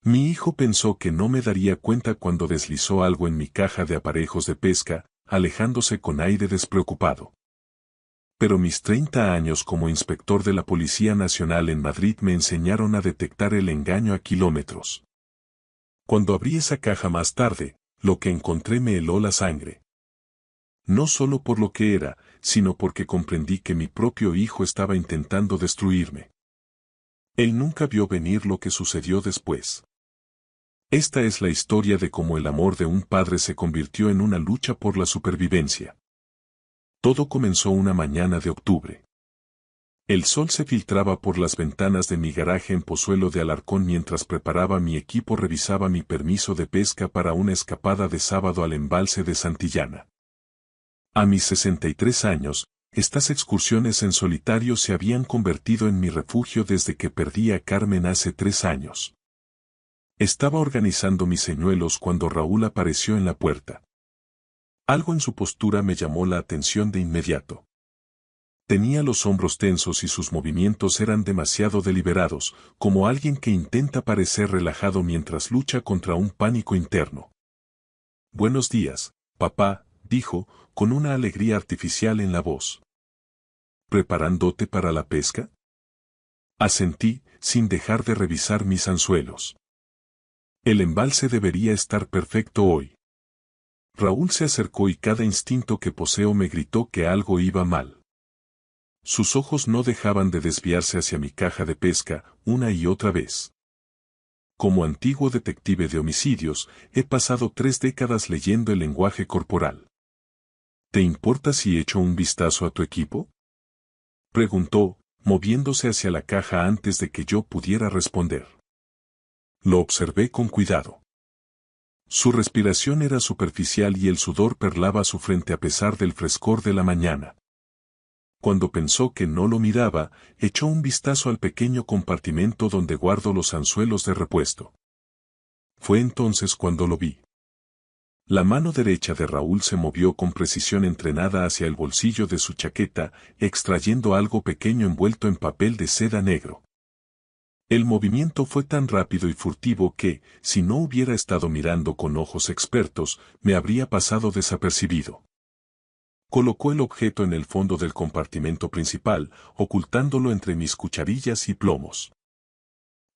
Mi hijo pensó que no me daría cuenta cuando deslizó algo en mi caja de aparejos de pesca, alejándose con aire despreocupado. Pero mis 30 años como inspector de la Policía Nacional en Madrid me enseñaron a detectar el engaño a kilómetros. Cuando abrí esa caja más tarde, lo que encontré me heló la sangre. No solo por lo que era, sino porque comprendí que mi propio hijo estaba intentando destruirme. Él nunca vio venir lo que sucedió después. Esta es la historia de cómo el amor de un padre se convirtió en una lucha por la supervivencia. Todo comenzó una mañana de octubre. El sol se filtraba por las ventanas de mi garaje en Pozuelo de Alarcón mientras preparaba mi equipo revisaba mi permiso de pesca para una escapada de sábado al embalse de Santillana. A mis 63 años, estas excursiones en solitario se habían convertido en mi refugio desde que perdí a Carmen hace 3 años. Estaba organizando mis señuelos cuando Raúl apareció en la puerta. Algo en su postura me llamó la atención de inmediato. Tenía los hombros tensos y sus movimientos eran demasiado deliberados, como alguien que intenta parecer relajado mientras lucha contra un pánico interno. «Buenos días, papá», dijo, con una alegría artificial en la voz. «¿Preparándote para la pesca?» Asentí, sin dejar de revisar mis anzuelos. El embalse debería estar perfecto hoy. Raúl se acercó y cada instinto que poseo me gritó que algo iba mal. Sus ojos no dejaban de desviarse hacia mi caja de pesca, una y otra vez. Como antiguo detective de homicidios, he pasado 3 décadas leyendo el lenguaje corporal. ¿Te importa si echo un vistazo a tu equipo?, preguntó, moviéndose hacia la caja antes de que yo pudiera responder. Lo observé con cuidado. Su respiración era superficial y el sudor perlaba a su frente a pesar del frescor de la mañana. Cuando pensó que no lo miraba, echó un vistazo al pequeño compartimento donde guardo los anzuelos de repuesto. Fue entonces cuando lo vi. La mano derecha de Raúl se movió con precisión entrenada hacia el bolsillo de su chaqueta, extrayendo algo pequeño envuelto en papel de seda negro. El movimiento fue tan rápido y furtivo que, si no hubiera estado mirando con ojos expertos, me habría pasado desapercibido. Colocó el objeto en el fondo del compartimento principal, ocultándolo entre mis cucharillas y plomos.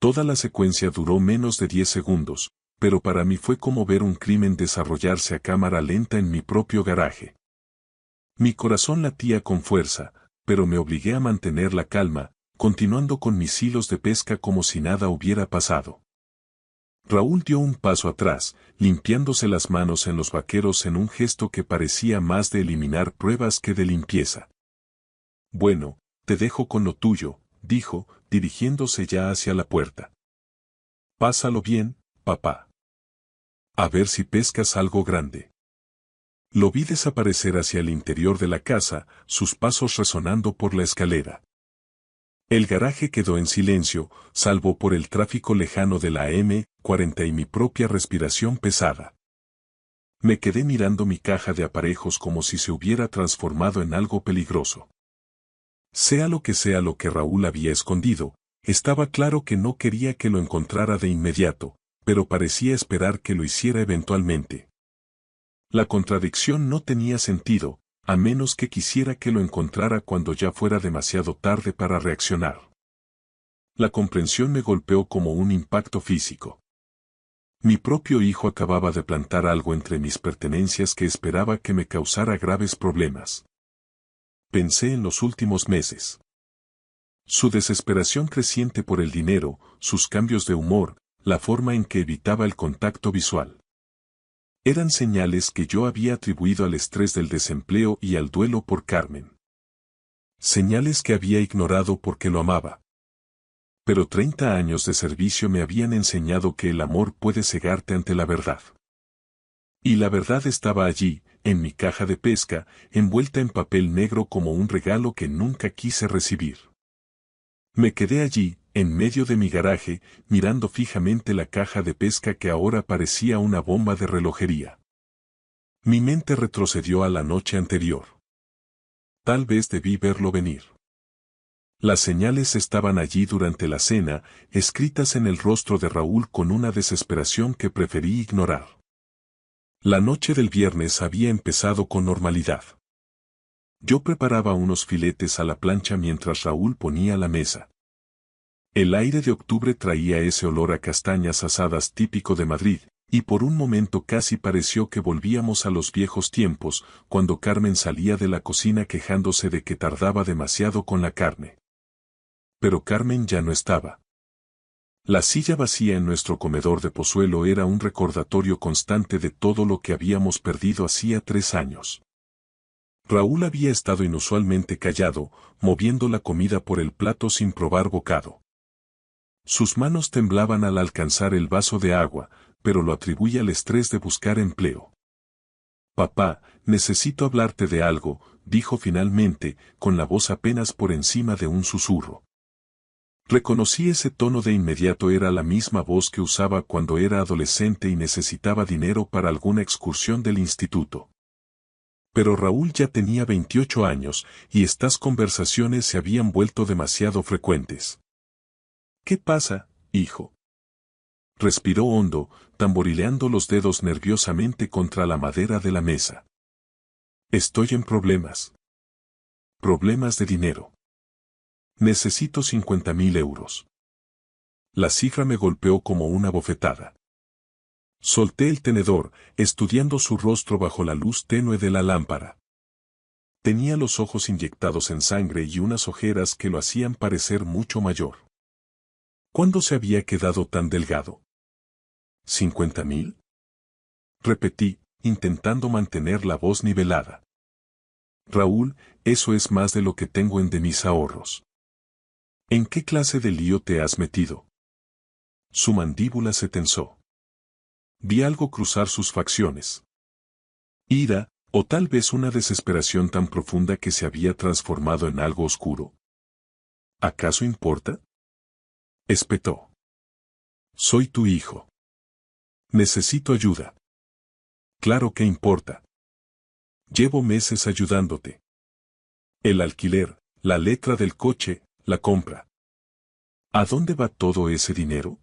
Toda la secuencia duró menos de 10 segundos, pero para mí fue como ver un crimen desarrollarse a cámara lenta en mi propio garaje. Mi corazón latía con fuerza, pero me obligué a mantener la calma, continuando con mis hilos de pesca como si nada hubiera pasado. Raúl dio un paso atrás, limpiándose las manos en los vaqueros en un gesto que parecía más de eliminar pruebas que de limpieza. Bueno, te dejo con lo tuyo, dijo, dirigiéndose ya hacia la puerta. Pásalo bien, papá. A ver si pescas algo grande. Lo vi desaparecer hacia el interior de la casa, sus pasos resonando por la escalera. El garaje quedó en silencio, salvo por el tráfico lejano de la M40 y mi propia respiración pesada. Me quedé mirando mi caja de aparejos como si se hubiera transformado en algo peligroso. Sea lo que Raúl había escondido, estaba claro que no quería que lo encontrara de inmediato, pero parecía esperar que lo hiciera eventualmente. La contradicción no tenía sentido, a menos que quisiera que lo encontrara cuando ya fuera demasiado tarde para reaccionar. La comprensión me golpeó como un impacto físico. Mi propio hijo acababa de plantar algo entre mis pertenencias que esperaba que me causara graves problemas. Pensé en los últimos meses. Su desesperación creciente por el dinero, sus cambios de humor, la forma en que evitaba el contacto visual. Eran señales que yo había atribuido al estrés del desempleo y al duelo por Carmen. Señales que había ignorado porque lo amaba. Pero 30 años de servicio me habían enseñado que el amor puede cegarte ante la verdad. Y la verdad estaba allí, en mi caja de pesca, envuelta en papel negro como un regalo que nunca quise recibir. Me quedé allí, en medio de mi garaje, mirando fijamente la caja de pesca que ahora parecía una bomba de relojería. Mi mente retrocedió a la noche anterior. Tal vez debí verlo venir. Las señales estaban allí durante la cena, escritas en el rostro de Raúl con una desesperación que preferí ignorar. La noche del viernes había empezado con normalidad. Yo preparaba unos filetes a la plancha mientras Raúl ponía la mesa. El aire de octubre traía ese olor a castañas asadas típico de Madrid, y por un momento casi pareció que volvíamos a los viejos tiempos, cuando Carmen salía de la cocina quejándose de que tardaba demasiado con la carne. Pero Carmen ya no estaba. La silla vacía en nuestro comedor de Pozuelo era un recordatorio constante de todo lo que habíamos perdido hacía 3 años. Raúl había estado inusualmente callado, moviendo la comida por el plato sin probar bocado. Sus manos temblaban al alcanzar el vaso de agua, pero lo atribuía al estrés de buscar empleo. «Papá, necesito hablarte de algo», dijo finalmente, con la voz apenas por encima de un susurro. Reconocí ese tono de inmediato, era la misma voz que usaba cuando era adolescente y necesitaba dinero para alguna excursión del instituto. Pero Raúl ya tenía 28 años, y estas conversaciones se habían vuelto demasiado frecuentes. «¿Qué pasa, hijo?». Respiró hondo, tamborileando los dedos nerviosamente contra la madera de la mesa. «Estoy en problemas. Problemas de dinero. Necesito 50.000 euros». La cifra me golpeó como una bofetada. Solté el tenedor, estudiando su rostro bajo la luz tenue de la lámpara. Tenía los ojos inyectados en sangre y unas ojeras que lo hacían parecer mucho mayor. ¿Cuándo se había quedado tan delgado? ¿50.000? Repetí, intentando mantener la voz nivelada. Raúl, eso es más de lo que tengo de mis ahorros. ¿En qué clase de lío te has metido? Su mandíbula se tensó. Vi algo cruzar sus facciones. Ira, o tal vez una desesperación tan profunda que se había transformado en algo oscuro. ¿Acaso importa?, espetó. Soy tu hijo. Necesito ayuda. Claro que importa. Llevo meses ayudándote. El alquiler, la letra del coche, la compra. ¿A dónde va todo ese dinero?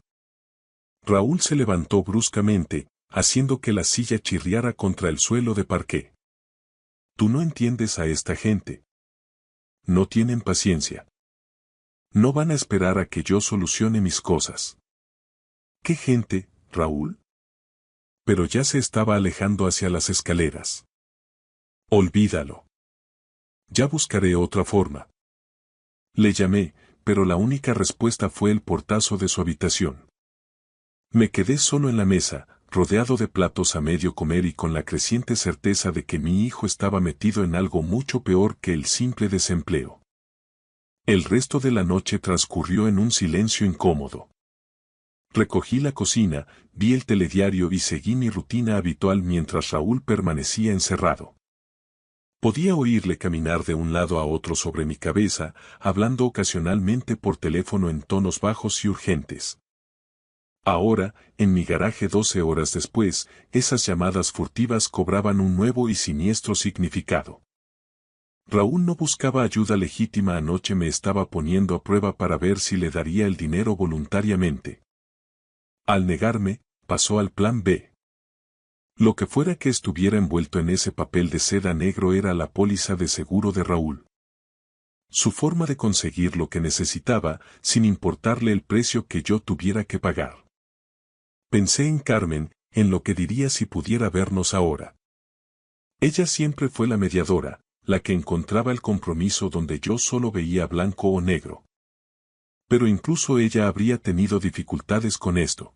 Raúl se levantó bruscamente, haciendo que la silla chirriara contra el suelo de parqué. Tú no entiendes a esta gente. No tienen paciencia. No van a esperar a que yo solucione mis cosas. ¿Qué gente, Raúl? Pero ya se estaba alejando hacia las escaleras. Olvídalo. Ya buscaré otra forma. Le llamé, pero la única respuesta fue el portazo de su habitación. Me quedé solo en la mesa, rodeado de platos a medio comer y con la creciente certeza de que mi hijo estaba metido en algo mucho peor que el simple desempleo. El resto de la noche transcurrió en un silencio incómodo. Recogí la cocina, vi el telediario y seguí mi rutina habitual mientras Raúl permanecía encerrado. Podía oírle caminar de un lado a otro sobre mi cabeza, hablando ocasionalmente por teléfono en tonos bajos y urgentes. Ahora, en mi garaje 12 horas después, esas llamadas furtivas cobraban un nuevo y siniestro significado. Raúl no buscaba ayuda legítima, anoche me estaba poniendo a prueba para ver si le daría el dinero voluntariamente. Al negarme, pasó al plan B. Lo que fuera que estuviera envuelto en ese papel de seda negro era la póliza de seguro de Raúl. Su forma de conseguir lo que necesitaba, sin importarle el precio que yo tuviera que pagar. Pensé en Carmen, en lo que diría si pudiera vernos ahora. Ella siempre fue la mediadora, la que encontraba el compromiso donde yo solo veía blanco o negro. Pero incluso ella habría tenido dificultades con esto.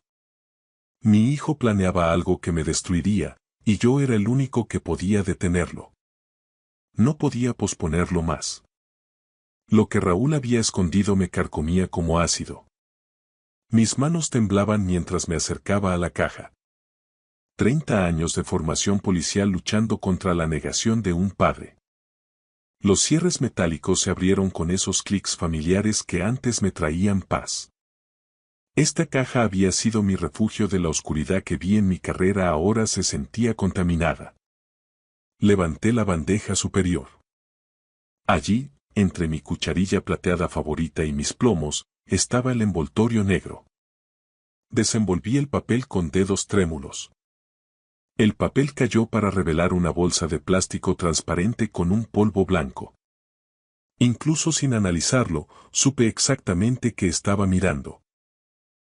Mi hijo planeaba algo que me destruiría, y yo era el único que podía detenerlo. No podía posponerlo más. Lo que Raúl había escondido me carcomía como ácido. Mis manos temblaban mientras me acercaba a la caja. 30 años de formación policial luchando contra la negación de un padre. Los cierres metálicos se abrieron con esos clics familiares que antes me traían paz. Esta caja había sido mi refugio de la oscuridad que vi en mi carrera, ahora se sentía contaminada. Levanté la bandeja superior. Allí, entre mi cucharilla plateada favorita y mis plomos, estaba el envoltorio negro. Desenvolví el papel con dedos trémulos. El papel cayó para revelar una bolsa de plástico transparente con un polvo blanco. Incluso sin analizarlo, supe exactamente qué estaba mirando.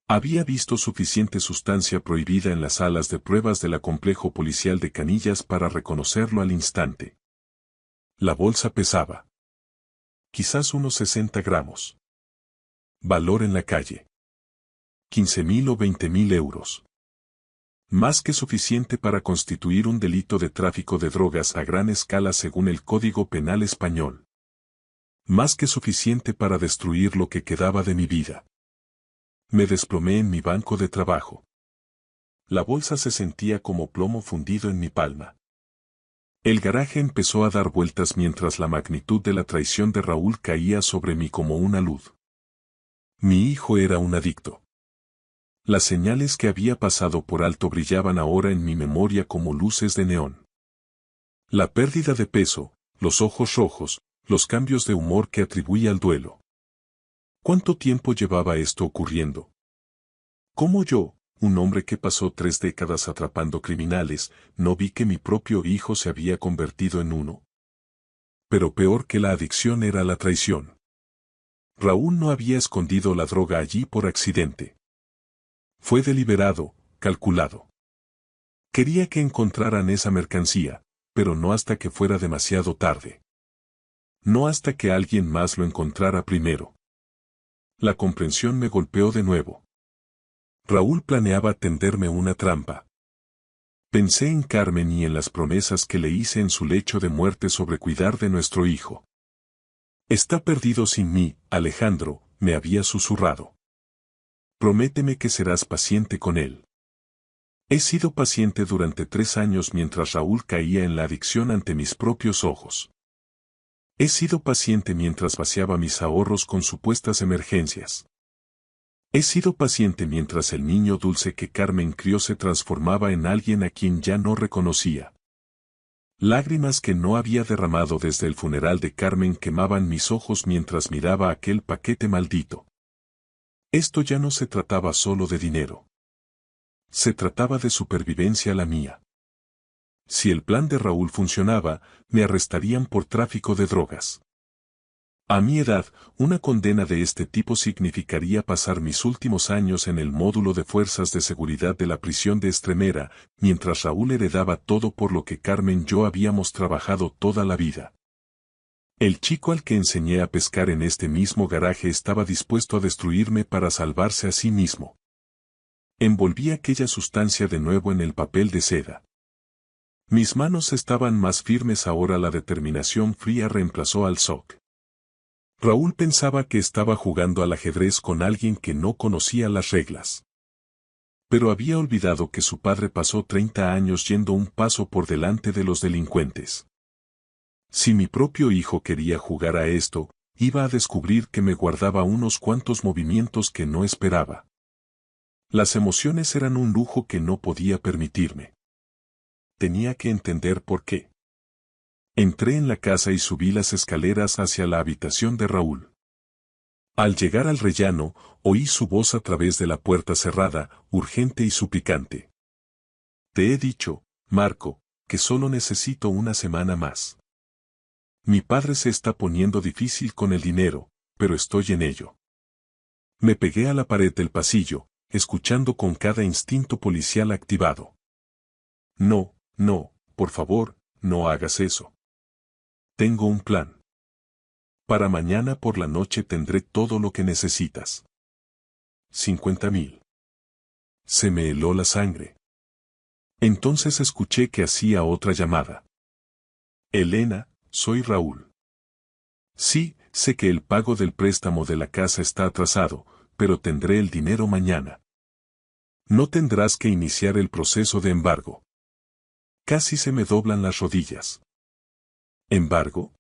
Había visto suficiente sustancia prohibida en las salas de pruebas del complejo policial de Canillas para reconocerlo al instante. La bolsa pesaba quizás unos 60 gramos. Valor en la calle: 15.000 o 20.000 euros. Más que suficiente para constituir un delito de tráfico de drogas a gran escala según el Código Penal español. Más que suficiente para destruir lo que quedaba de mi vida. Me desplomé en mi banco de trabajo. La bolsa se sentía como plomo fundido en mi palma. El garaje empezó a dar vueltas mientras la magnitud de la traición de Raúl caía sobre mí como una luz. Mi hijo era un adicto. Las señales que había pasado por alto brillaban ahora en mi memoria como luces de neón. La pérdida de peso, los ojos rojos, los cambios de humor que atribuía al duelo. ¿Cuánto tiempo llevaba esto ocurriendo? ¿Cómo yo, un hombre que pasó 3 décadas atrapando criminales, no vi que mi propio hijo se había convertido en uno? Pero peor que la adicción era la traición. Raúl no había escondido la droga allí por accidente. Fue deliberado, calculado. Quería que encontraran esa mercancía, pero no hasta que fuera demasiado tarde. No hasta que alguien más lo encontrara primero. La comprensión me golpeó de nuevo. Raúl planeaba tenderme una trampa. Pensé en Carmen y en las promesas que le hice en su lecho de muerte sobre cuidar de nuestro hijo. Está perdido sin mí, Alejandro, me había susurrado. Prométeme que serás paciente con él. He sido paciente durante 3 años mientras Raúl caía en la adicción ante mis propios ojos. He sido paciente mientras vaciaba mis ahorros con supuestas emergencias. He sido paciente mientras el niño dulce que Carmen crió se transformaba en alguien a quien ya no reconocía. Lágrimas que no había derramado desde el funeral de Carmen quemaban mis ojos mientras miraba aquel paquete maldito. Esto ya no se trataba solo de dinero. Se trataba de supervivencia la mía. Si el plan de Raúl funcionaba, me arrestarían por tráfico de drogas. A mi edad, una condena de este tipo significaría pasar mis últimos años en el módulo de fuerzas de seguridad de la prisión de Estremera, mientras Raúl heredaba todo por lo que Carmen y yo habíamos trabajado toda la vida. El chico al que enseñé a pescar en este mismo garaje estaba dispuesto a destruirme para salvarse a sí mismo. Envolví aquella sustancia de nuevo en el papel de seda. Mis manos estaban más firmes ahora, la determinación fría reemplazó al shock. Raúl pensaba que estaba jugando al ajedrez con alguien que no conocía las reglas. Pero había olvidado que su padre pasó 30 años yendo un paso por delante de los delincuentes. Si mi propio hijo quería jugar a esto, iba a descubrir que me guardaba unos cuantos movimientos que no esperaba. Las emociones eran un lujo que no podía permitirme. Tenía que entender por qué. Entré en la casa y subí las escaleras hacia la habitación de Raúl. Al llegar al rellano, oí su voz a través de la puerta cerrada, urgente y suplicante. Te he dicho, Marco, que solo necesito una semana más. Mi padre se está poniendo difícil con el dinero, pero estoy en ello. Me pegué a la pared del pasillo, escuchando con cada instinto policial activado. No, no, por favor, no hagas eso. Tengo un plan. Para mañana por la noche tendré todo lo que necesitas. 50.000. Se me heló la sangre. Entonces escuché que hacía otra llamada. Elena, soy Raúl. Sí, sé que el pago del préstamo de la casa está atrasado, pero tendré el dinero mañana. No tendrás que iniciar el proceso de embargo. Casi se me doblan las rodillas. ¿Embargo?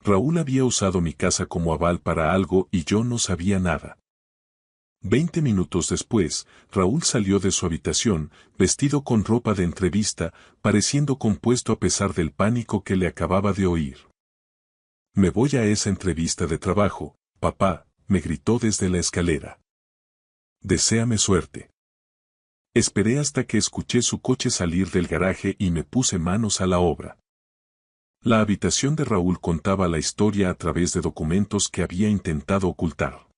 Raúl había usado mi casa como aval para algo y yo no sabía nada. 20 minutos después, Raúl salió de su habitación, vestido con ropa de entrevista, pareciendo compuesto a pesar del pánico que le acababa de oír. Me voy a esa entrevista de trabajo, papá, me gritó desde la escalera. Deséame suerte. Esperé hasta que escuché su coche salir del garaje y me puse manos a la obra. La habitación de Raúl contaba la historia a través de documentos que había intentado ocultar.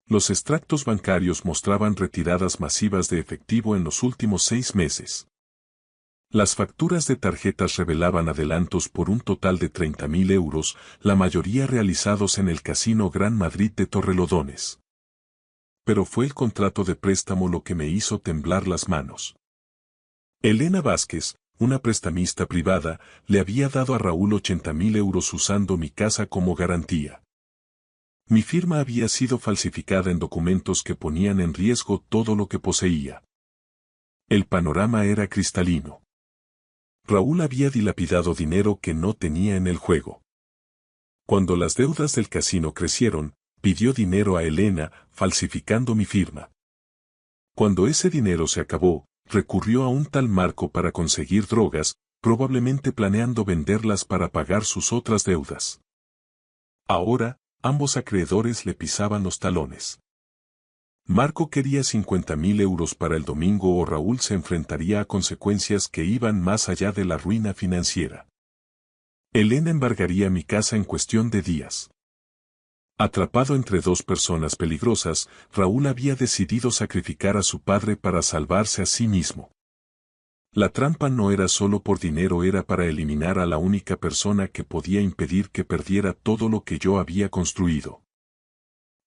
Los extractos bancarios mostraban retiradas masivas de efectivo en los últimos 6 meses. Las facturas de tarjetas revelaban adelantos por un total de 30.000 euros, la mayoría realizados en el Casino Gran Madrid de Torrelodones. Pero fue el contrato de préstamo lo que me hizo temblar las manos. Elena Vázquez, una prestamista privada, le había dado a Raúl 80.000 euros usando mi casa como garantía. Mi firma había sido falsificada en documentos que ponían en riesgo todo lo que poseía. El panorama era cristalino. Raúl había dilapidado dinero que no tenía en el juego. Cuando las deudas del casino crecieron, pidió dinero a Elena, falsificando mi firma. Cuando ese dinero se acabó, recurrió a un tal Marco para conseguir drogas, probablemente planeando venderlas para pagar sus otras deudas. Ahora, ambos acreedores le pisaban los talones. Marco quería 50.000 euros para el domingo o Raúl se enfrentaría a consecuencias que iban más allá de la ruina financiera. Elena embargaría mi casa en cuestión de días. Atrapado entre dos personas peligrosas, Raúl había decidido sacrificar a su padre para salvarse a sí mismo. La trampa no era solo por dinero, era para eliminar a la única persona que podía impedir que perdiera todo lo que yo había construido.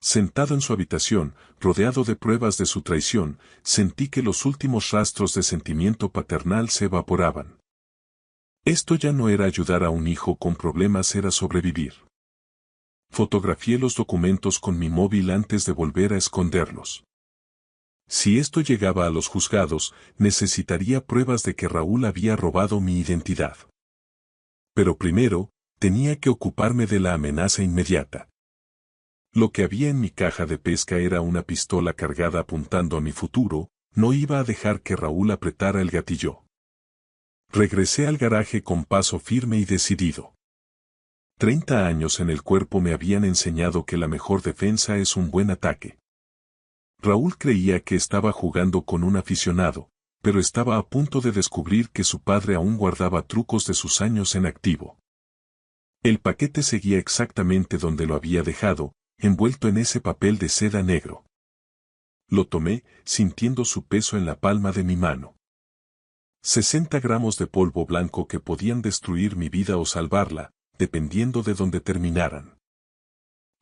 Sentado en su habitación, rodeado de pruebas de su traición, sentí que los últimos rastros de sentimiento paternal se evaporaban. Esto ya no era ayudar a un hijo con problemas, era sobrevivir. Fotografié los documentos con mi móvil antes de volver a esconderlos. Si esto llegaba a los juzgados, necesitaría pruebas de que Raúl había robado mi identidad. Pero primero, tenía que ocuparme de la amenaza inmediata. Lo que había en mi caja de pesca era una pistola cargada apuntando a mi futuro, no iba a dejar que Raúl apretara el gatillo. Regresé al garaje con paso firme y decidido. 30 años en el cuerpo me habían enseñado que la mejor defensa es un buen ataque. Raúl creía que estaba jugando con un aficionado, pero estaba a punto de descubrir que su padre aún guardaba trucos de sus años en activo. El paquete seguía exactamente donde lo había dejado, envuelto en ese papel de seda negro. Lo tomé, sintiendo su peso en la palma de mi mano. 60 gramos de polvo blanco que podían destruir mi vida o salvarla, dependiendo de dónde terminaran.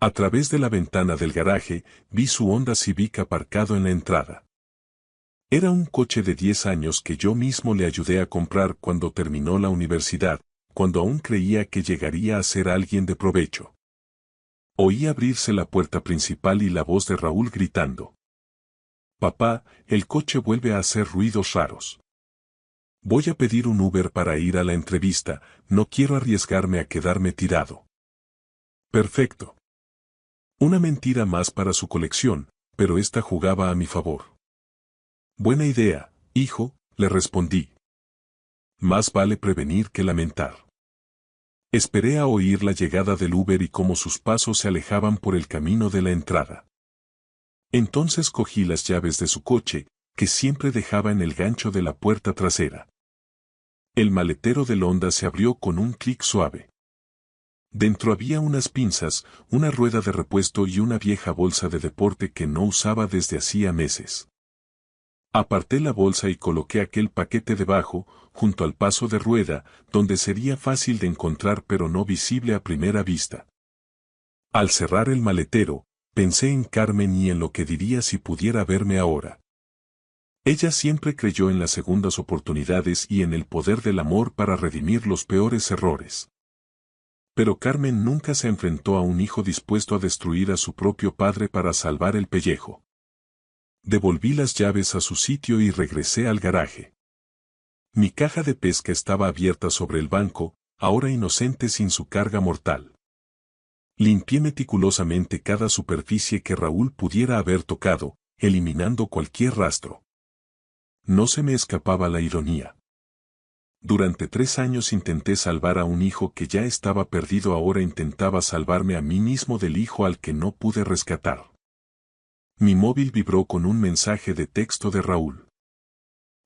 A través de la ventana del garaje, vi su Honda Civic aparcado en la entrada. Era un coche de 10 años que yo mismo le ayudé a comprar cuando terminó la universidad, cuando aún creía que llegaría a ser alguien de provecho. Oí abrirse la puerta principal y la voz de Raúl gritando. Papá, el coche vuelve a hacer ruidos raros. Voy a pedir un Uber para ir a la entrevista, no quiero arriesgarme a quedarme tirado. Perfecto. Una mentira más para su colección, pero esta jugaba a mi favor. Buena idea, hijo, le respondí. Más vale prevenir que lamentar. Esperé a oír la llegada del Uber y cómo sus pasos se alejaban por el camino de la entrada. Entonces cogí las llaves de su coche, que siempre dejaba en el gancho de la puerta trasera. El maletero del Honda se abrió con un clic suave. Dentro había unas pinzas, una rueda de repuesto y una vieja bolsa de deporte que no usaba desde hacía meses. Aparté la bolsa y coloqué aquel paquete debajo, junto al paso de rueda, donde sería fácil de encontrar pero no visible a primera vista. Al cerrar el maletero, pensé en Carmen y en lo que diría si pudiera verme ahora. Ella siempre creyó en las segundas oportunidades y en el poder del amor para redimir los peores errores. Pero Carmen nunca se enfrentó a un hijo dispuesto a destruir a su propio padre para salvar el pellejo. Devolví las llaves a su sitio y regresé al garaje. Mi caja de pesca estaba abierta sobre el banco, ahora inocente sin su carga mortal. Limpié meticulosamente cada superficie que Raúl pudiera haber tocado, eliminando cualquier rastro. No se me escapaba la ironía. Durante 3 años intenté salvar a un hijo que ya estaba perdido, ahora intentaba salvarme a mí mismo del hijo al que no pude rescatar. Mi móvil vibró con un mensaje de texto de Raúl.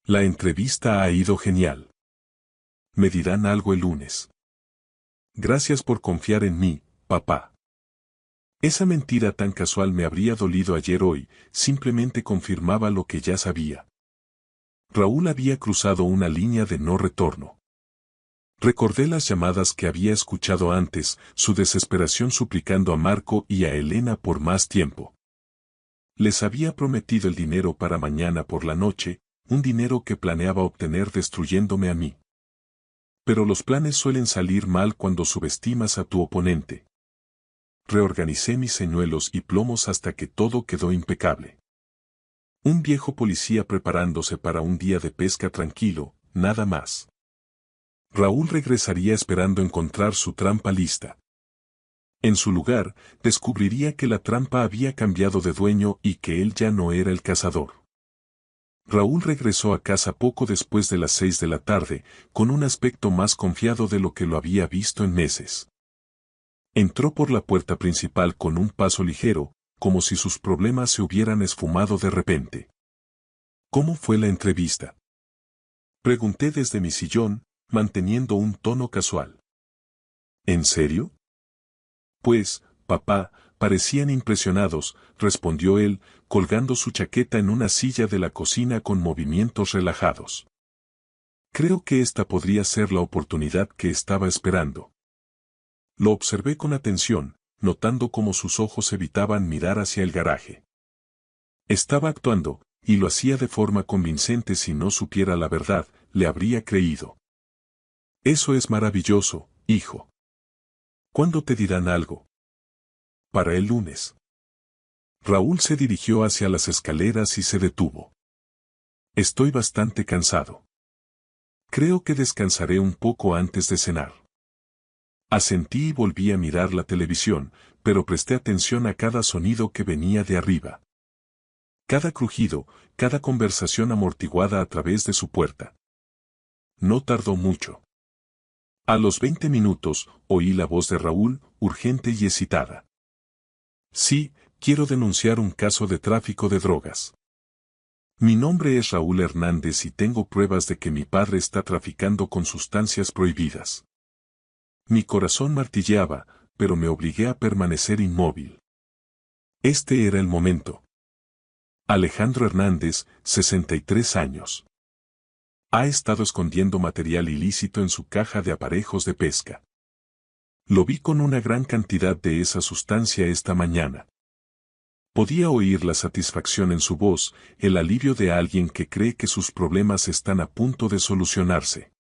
La entrevista ha ido genial. Me dirán algo el lunes. Gracias por confiar en mí, papá. Esa mentira tan casual me habría dolido ayer, hoy, simplemente confirmaba lo que ya sabía. Raúl había cruzado una línea de no retorno. Recordé las llamadas que había escuchado antes, su desesperación suplicando a Marco y a Elena por más tiempo. Les había prometido el dinero para mañana por la noche, un dinero que planeaba obtener destruyéndome a mí. Pero los planes suelen salir mal cuando subestimas a tu oponente. Reorganicé mis señuelos y plomos hasta que todo quedó impecable. Un viejo policía preparándose para un día de pesca tranquilo, nada más. Raúl regresaría esperando encontrar su trampa lista. En su lugar, descubriría que la trampa había cambiado de dueño y que él ya no era el cazador. Raúl regresó a casa poco después de las 6 de la tarde, con un aspecto más confiado de lo que lo había visto en meses. Entró por la puerta principal con un paso ligero, como si sus problemas se hubieran esfumado de repente. ¿Cómo fue la entrevista?, pregunté desde mi sillón, manteniendo un tono casual. ¿En serio? Pues, papá, parecían impresionados, respondió él, colgando su chaqueta en una silla de la cocina con movimientos relajados. Creo que esta podría ser la oportunidad que estaba esperando. Lo observé con atención, notando cómo sus ojos evitaban mirar hacia el garaje. Estaba actuando, y lo hacía de forma convincente. Si no supiera la verdad, le habría creído. Eso es maravilloso, hijo. ¿Cuándo te dirán algo? Para el lunes. Raúl se dirigió hacia las escaleras y se detuvo. Estoy bastante cansado. Creo que descansaré un poco antes de cenar. Asentí y volví a mirar la televisión, pero presté atención a cada sonido que venía de arriba. Cada crujido, cada conversación amortiguada a través de su puerta. No tardó mucho. A los 20 minutos, oí la voz de Raúl, urgente y excitada. Sí, quiero denunciar un caso de tráfico de drogas. Mi nombre es Raúl Hernández y tengo pruebas de que mi padre está traficando con sustancias prohibidas. Mi corazón martilleaba, pero me obligué a permanecer inmóvil. Este era el momento. Alejandro Hernández, 63 años. Ha estado escondiendo material ilícito en su caja de aparejos de pesca. Lo vi con una gran cantidad de esa sustancia esta mañana. Podía oír la satisfacción en su voz, el alivio de alguien que cree que sus problemas están a punto de solucionarse.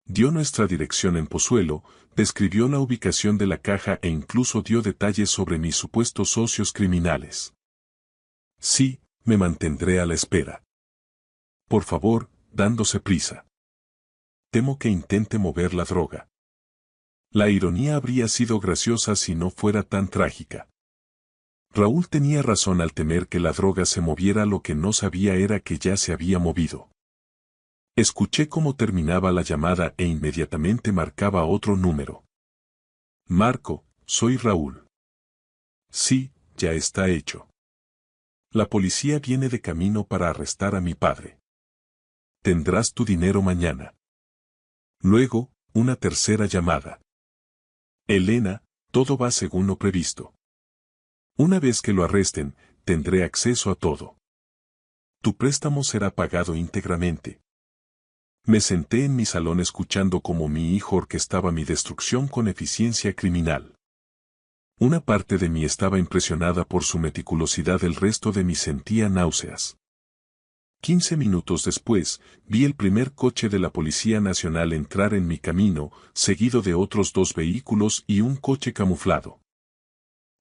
Dio nuestra dirección en Pozuelo, describió la ubicación de la caja e incluso dio detalles sobre mis supuestos socios criminales. Sí, me mantendré a la espera. Por favor, dándose prisa. Temo que intente mover la droga. La ironía habría sido graciosa si no fuera tan trágica. Raúl tenía razón al temer que la droga se moviera. Lo que no sabía era que ya se había movido. Escuché cómo terminaba la llamada e inmediatamente marcaba otro número. Marco, soy Raúl. Sí, ya está hecho. La policía viene de camino para arrestar a mi padre. Tendrás tu dinero mañana. Luego, una tercera llamada. Elena, todo va según lo previsto. Una vez que lo arresten, tendré acceso a todo. Tu préstamo será pagado íntegramente. Me senté en mi salón escuchando cómo mi hijo orquestaba mi destrucción con eficiencia criminal. Una parte de mí estaba impresionada por su meticulosidad, el resto de mí sentía náuseas. 15 minutos después, vi el primer coche de la Policía Nacional entrar en mi camino, seguido de otros 2 vehículos y un coche camuflado.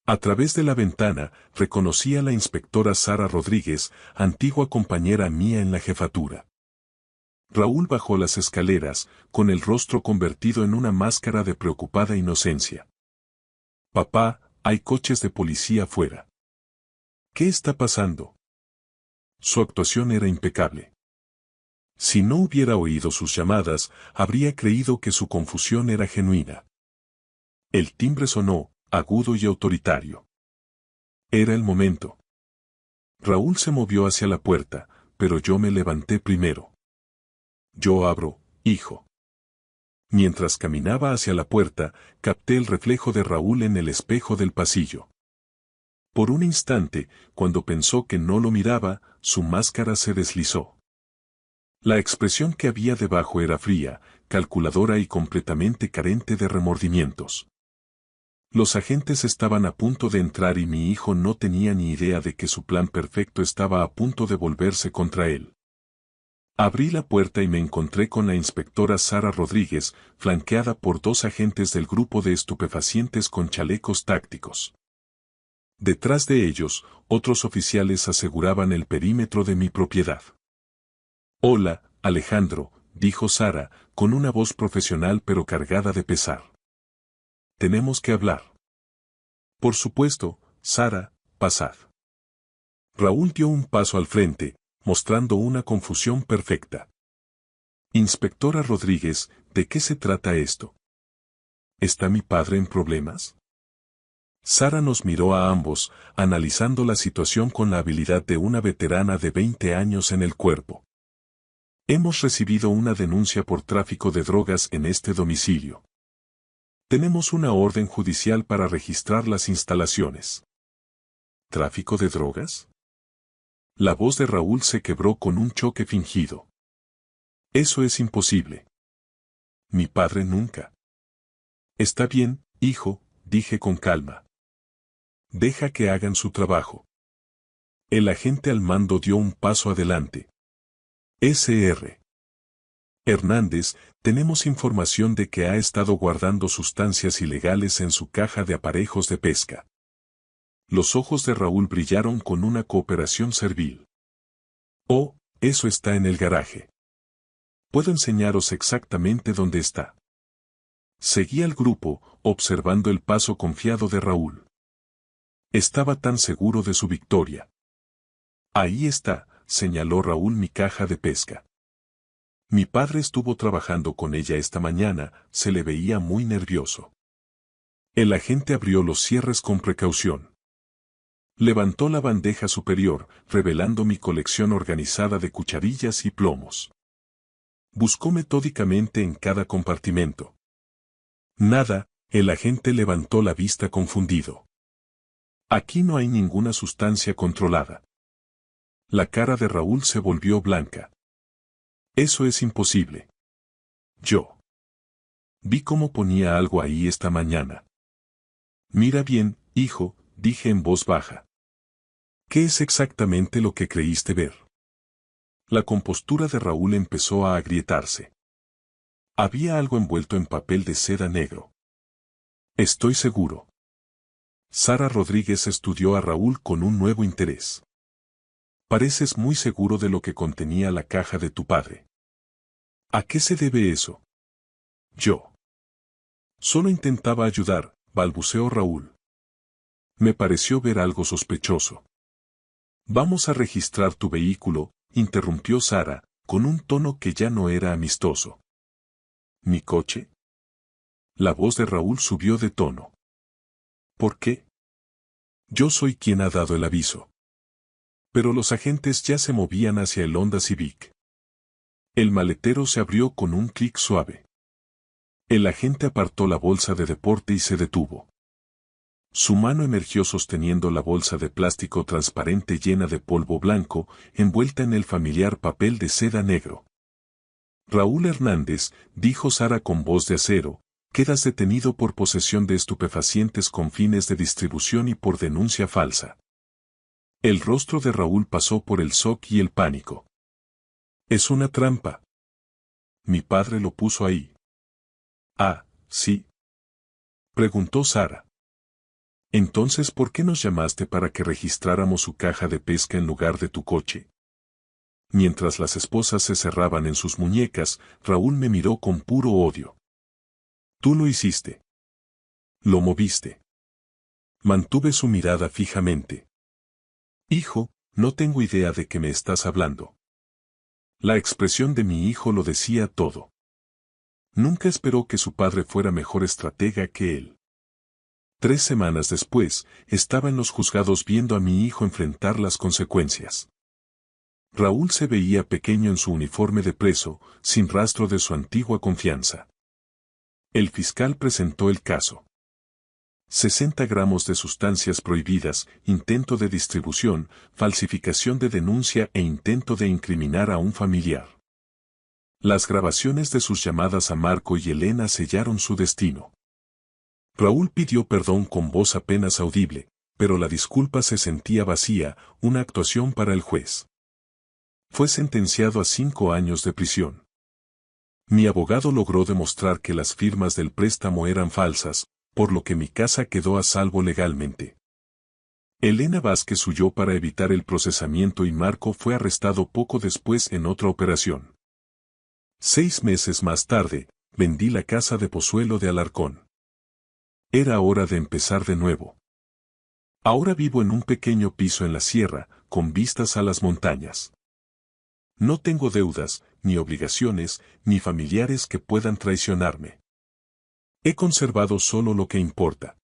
A través de la ventana, reconocí a la inspectora Sara Rodríguez, antigua compañera mía en la jefatura. Raúl bajó las escaleras, con el rostro convertido en una máscara de preocupada inocencia. Papá, hay coches de policía afuera. ¿Qué está pasando? Su actuación era impecable. Si no hubiera oído sus llamadas, habría creído que su confusión era genuina. El timbre sonó, agudo y autoritario. Era el momento. Raúl se movió hacia la puerta, pero yo me levanté primero. Yo abro, hijo. Mientras caminaba hacia la puerta, capté el reflejo de Raúl en el espejo del pasillo. Por un instante, cuando pensó que no lo miraba, su máscara se deslizó. La expresión que había debajo era fría, calculadora y completamente carente de remordimientos. Los agentes estaban a punto de entrar y mi hijo no tenía ni idea de que su plan perfecto estaba a punto de volverse contra él. Abrí la puerta y me encontré con la inspectora Sara Rodríguez, flanqueada por 2 agentes del grupo de estupefacientes con chalecos tácticos. Detrás de ellos, otros oficiales aseguraban el perímetro de mi propiedad. «Hola, Alejandro», dijo Sara, con una voz profesional pero cargada de pesar. «Tenemos que hablar». «Por supuesto, Sara, pasad». Raúl dio un paso al frente, mostrando una confusión perfecta. «Inspectora Rodríguez, ¿de qué se trata esto? ¿Está mi padre en problemas?» Sara nos miró a ambos, analizando la situación con la habilidad de una veterana de 20 años en el cuerpo. «Hemos recibido una denuncia por tráfico de drogas en este domicilio. Tenemos una orden judicial para registrar las instalaciones». ¿Tráfico de drogas? La voz de Raúl se quebró con un choque fingido. «Eso es imposible. Mi padre nunca». «Está bien, hijo», dije con calma. «Deja que hagan su trabajo». El agente al mando dio un paso adelante. «Sr. Hernández, tenemos información de que ha estado guardando sustancias ilegales en su caja de aparejos de pesca». Los ojos de Raúl brillaron con una cooperación servil. «Oh, eso está en el garaje. Puedo enseñaros exactamente dónde está». Seguí al grupo, observando el paso confiado de Raúl. Estaba tan seguro de su victoria. «Ahí está», señaló Raúl, «mi caja de pesca. Mi padre estuvo trabajando con ella esta mañana», se le veía muy nervioso. El agente abrió los cierres con precaución. Levantó la bandeja superior, revelando mi colección organizada de cucharillas y plomos. Buscó metódicamente en cada compartimento. «Nada», el agente levantó la vista confundido. «Aquí no hay ninguna sustancia controlada». La cara de Raúl se volvió blanca. «Eso es imposible. Yo vi cómo ponía algo ahí esta mañana». «Mira bien, hijo», dije en voz baja. «¿Qué es exactamente lo que creíste ver?» La compostura de Raúl empezó a agrietarse. Había algo envuelto en papel de seda negro. «Estoy seguro». Sara Rodríguez estudió a Raúl con un nuevo interés. «Pareces muy seguro de lo que contenía la caja de tu padre». «¿A qué se debe eso?» «Yo solo intentaba ayudar», balbuceó Raúl. «Me pareció ver algo sospechoso». «Vamos a registrar tu vehículo», interrumpió Sara, con un tono que ya no era amistoso. «¿Mi coche?» La voz de Raúl subió de tono. «¿Por qué?» «Yo soy quien ha dado el aviso». Pero los agentes ya se movían hacia el Honda Civic. El maletero se abrió con un clic suave. El agente apartó la bolsa de deporte y se detuvo. Su mano emergió sosteniendo la bolsa de plástico transparente llena de polvo blanco, envuelta en el familiar papel de seda negro. «Raúl Hernández», dijo Sara con voz de acero, «quedas detenido por posesión de estupefacientes con fines de distribución y por denuncia falsa». El rostro de Raúl pasó por el shock y el pánico. «Es una trampa. Mi padre lo puso ahí». «Ah, sí», preguntó Sara. «Entonces, ¿por qué nos llamaste para que registráramos su caja de pesca en lugar de tu coche?» Mientras las esposas se cerraban en sus muñecas, Raúl me miró con puro odio. «Tú lo hiciste. Lo moviste». Mantuve su mirada fijamente. «Hijo, no tengo idea de qué me estás hablando». La expresión de mi hijo lo decía todo. Nunca esperó que su padre fuera mejor estratega que él. 3 semanas después, estaba en los juzgados viendo a mi hijo enfrentar las consecuencias. Raúl se veía pequeño en su uniforme de preso, sin rastro de su antigua confianza. El fiscal presentó el caso. 60 gramos de sustancias prohibidas, intento de distribución, falsificación de denuncia e intento de incriminar a un familiar. Las grabaciones de sus llamadas a Marco y Elena sellaron su destino. Raúl pidió perdón con voz apenas audible, pero la disculpa se sentía vacía, una actuación para el juez. Fue sentenciado a 5 años de prisión. Mi abogado logró demostrar que las firmas del préstamo eran falsas, por lo que mi casa quedó a salvo legalmente. Elena Vázquez huyó para evitar el procesamiento y Marco fue arrestado poco después en otra operación. 6 meses más tarde, vendí la casa de Pozuelo de Alarcón. Era hora de empezar de nuevo. Ahora vivo en un pequeño piso en la sierra, con vistas a las montañas. No tengo deudas, ni obligaciones, ni familiares que puedan traicionarme. He conservado solo lo que importa.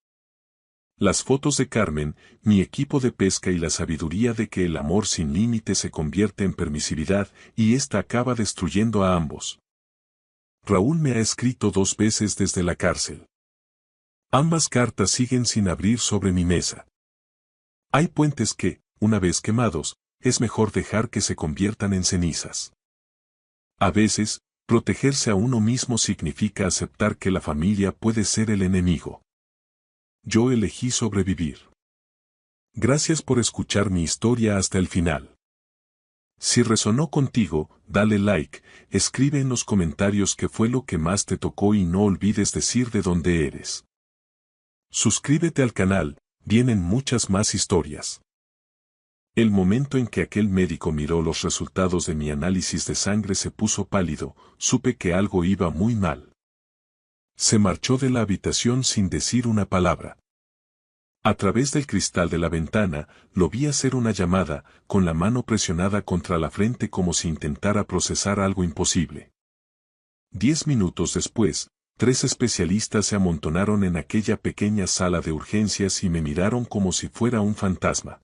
Las fotos de Carmen, mi equipo de pesca y la sabiduría de que el amor sin límite se convierte en permisividad y ésta acaba destruyendo a ambos. Raúl me ha escrito 2 veces desde la cárcel. Ambas cartas siguen sin abrir sobre mi mesa. Hay puentes que, una vez quemados, es mejor dejar que se conviertan en cenizas. A veces, protegerse a uno mismo significa aceptar que la familia puede ser el enemigo. Yo elegí sobrevivir. Gracias por escuchar mi historia hasta el final. Si resonó contigo, dale like, escribe en los comentarios qué fue lo que más te tocó y no olvides decir de dónde eres. Suscríbete al canal, vienen muchas más historias. El momento en que aquel médico miró los resultados de mi análisis de sangre se puso pálido, supe que algo iba muy mal. Se marchó de la habitación sin decir una palabra. A través del cristal de la ventana, lo vi hacer una llamada, con la mano presionada contra la frente como si intentara procesar algo imposible. 10 minutos después, 3 especialistas se amontonaron en aquella pequeña sala de urgencias y me miraron como si fuera un fantasma.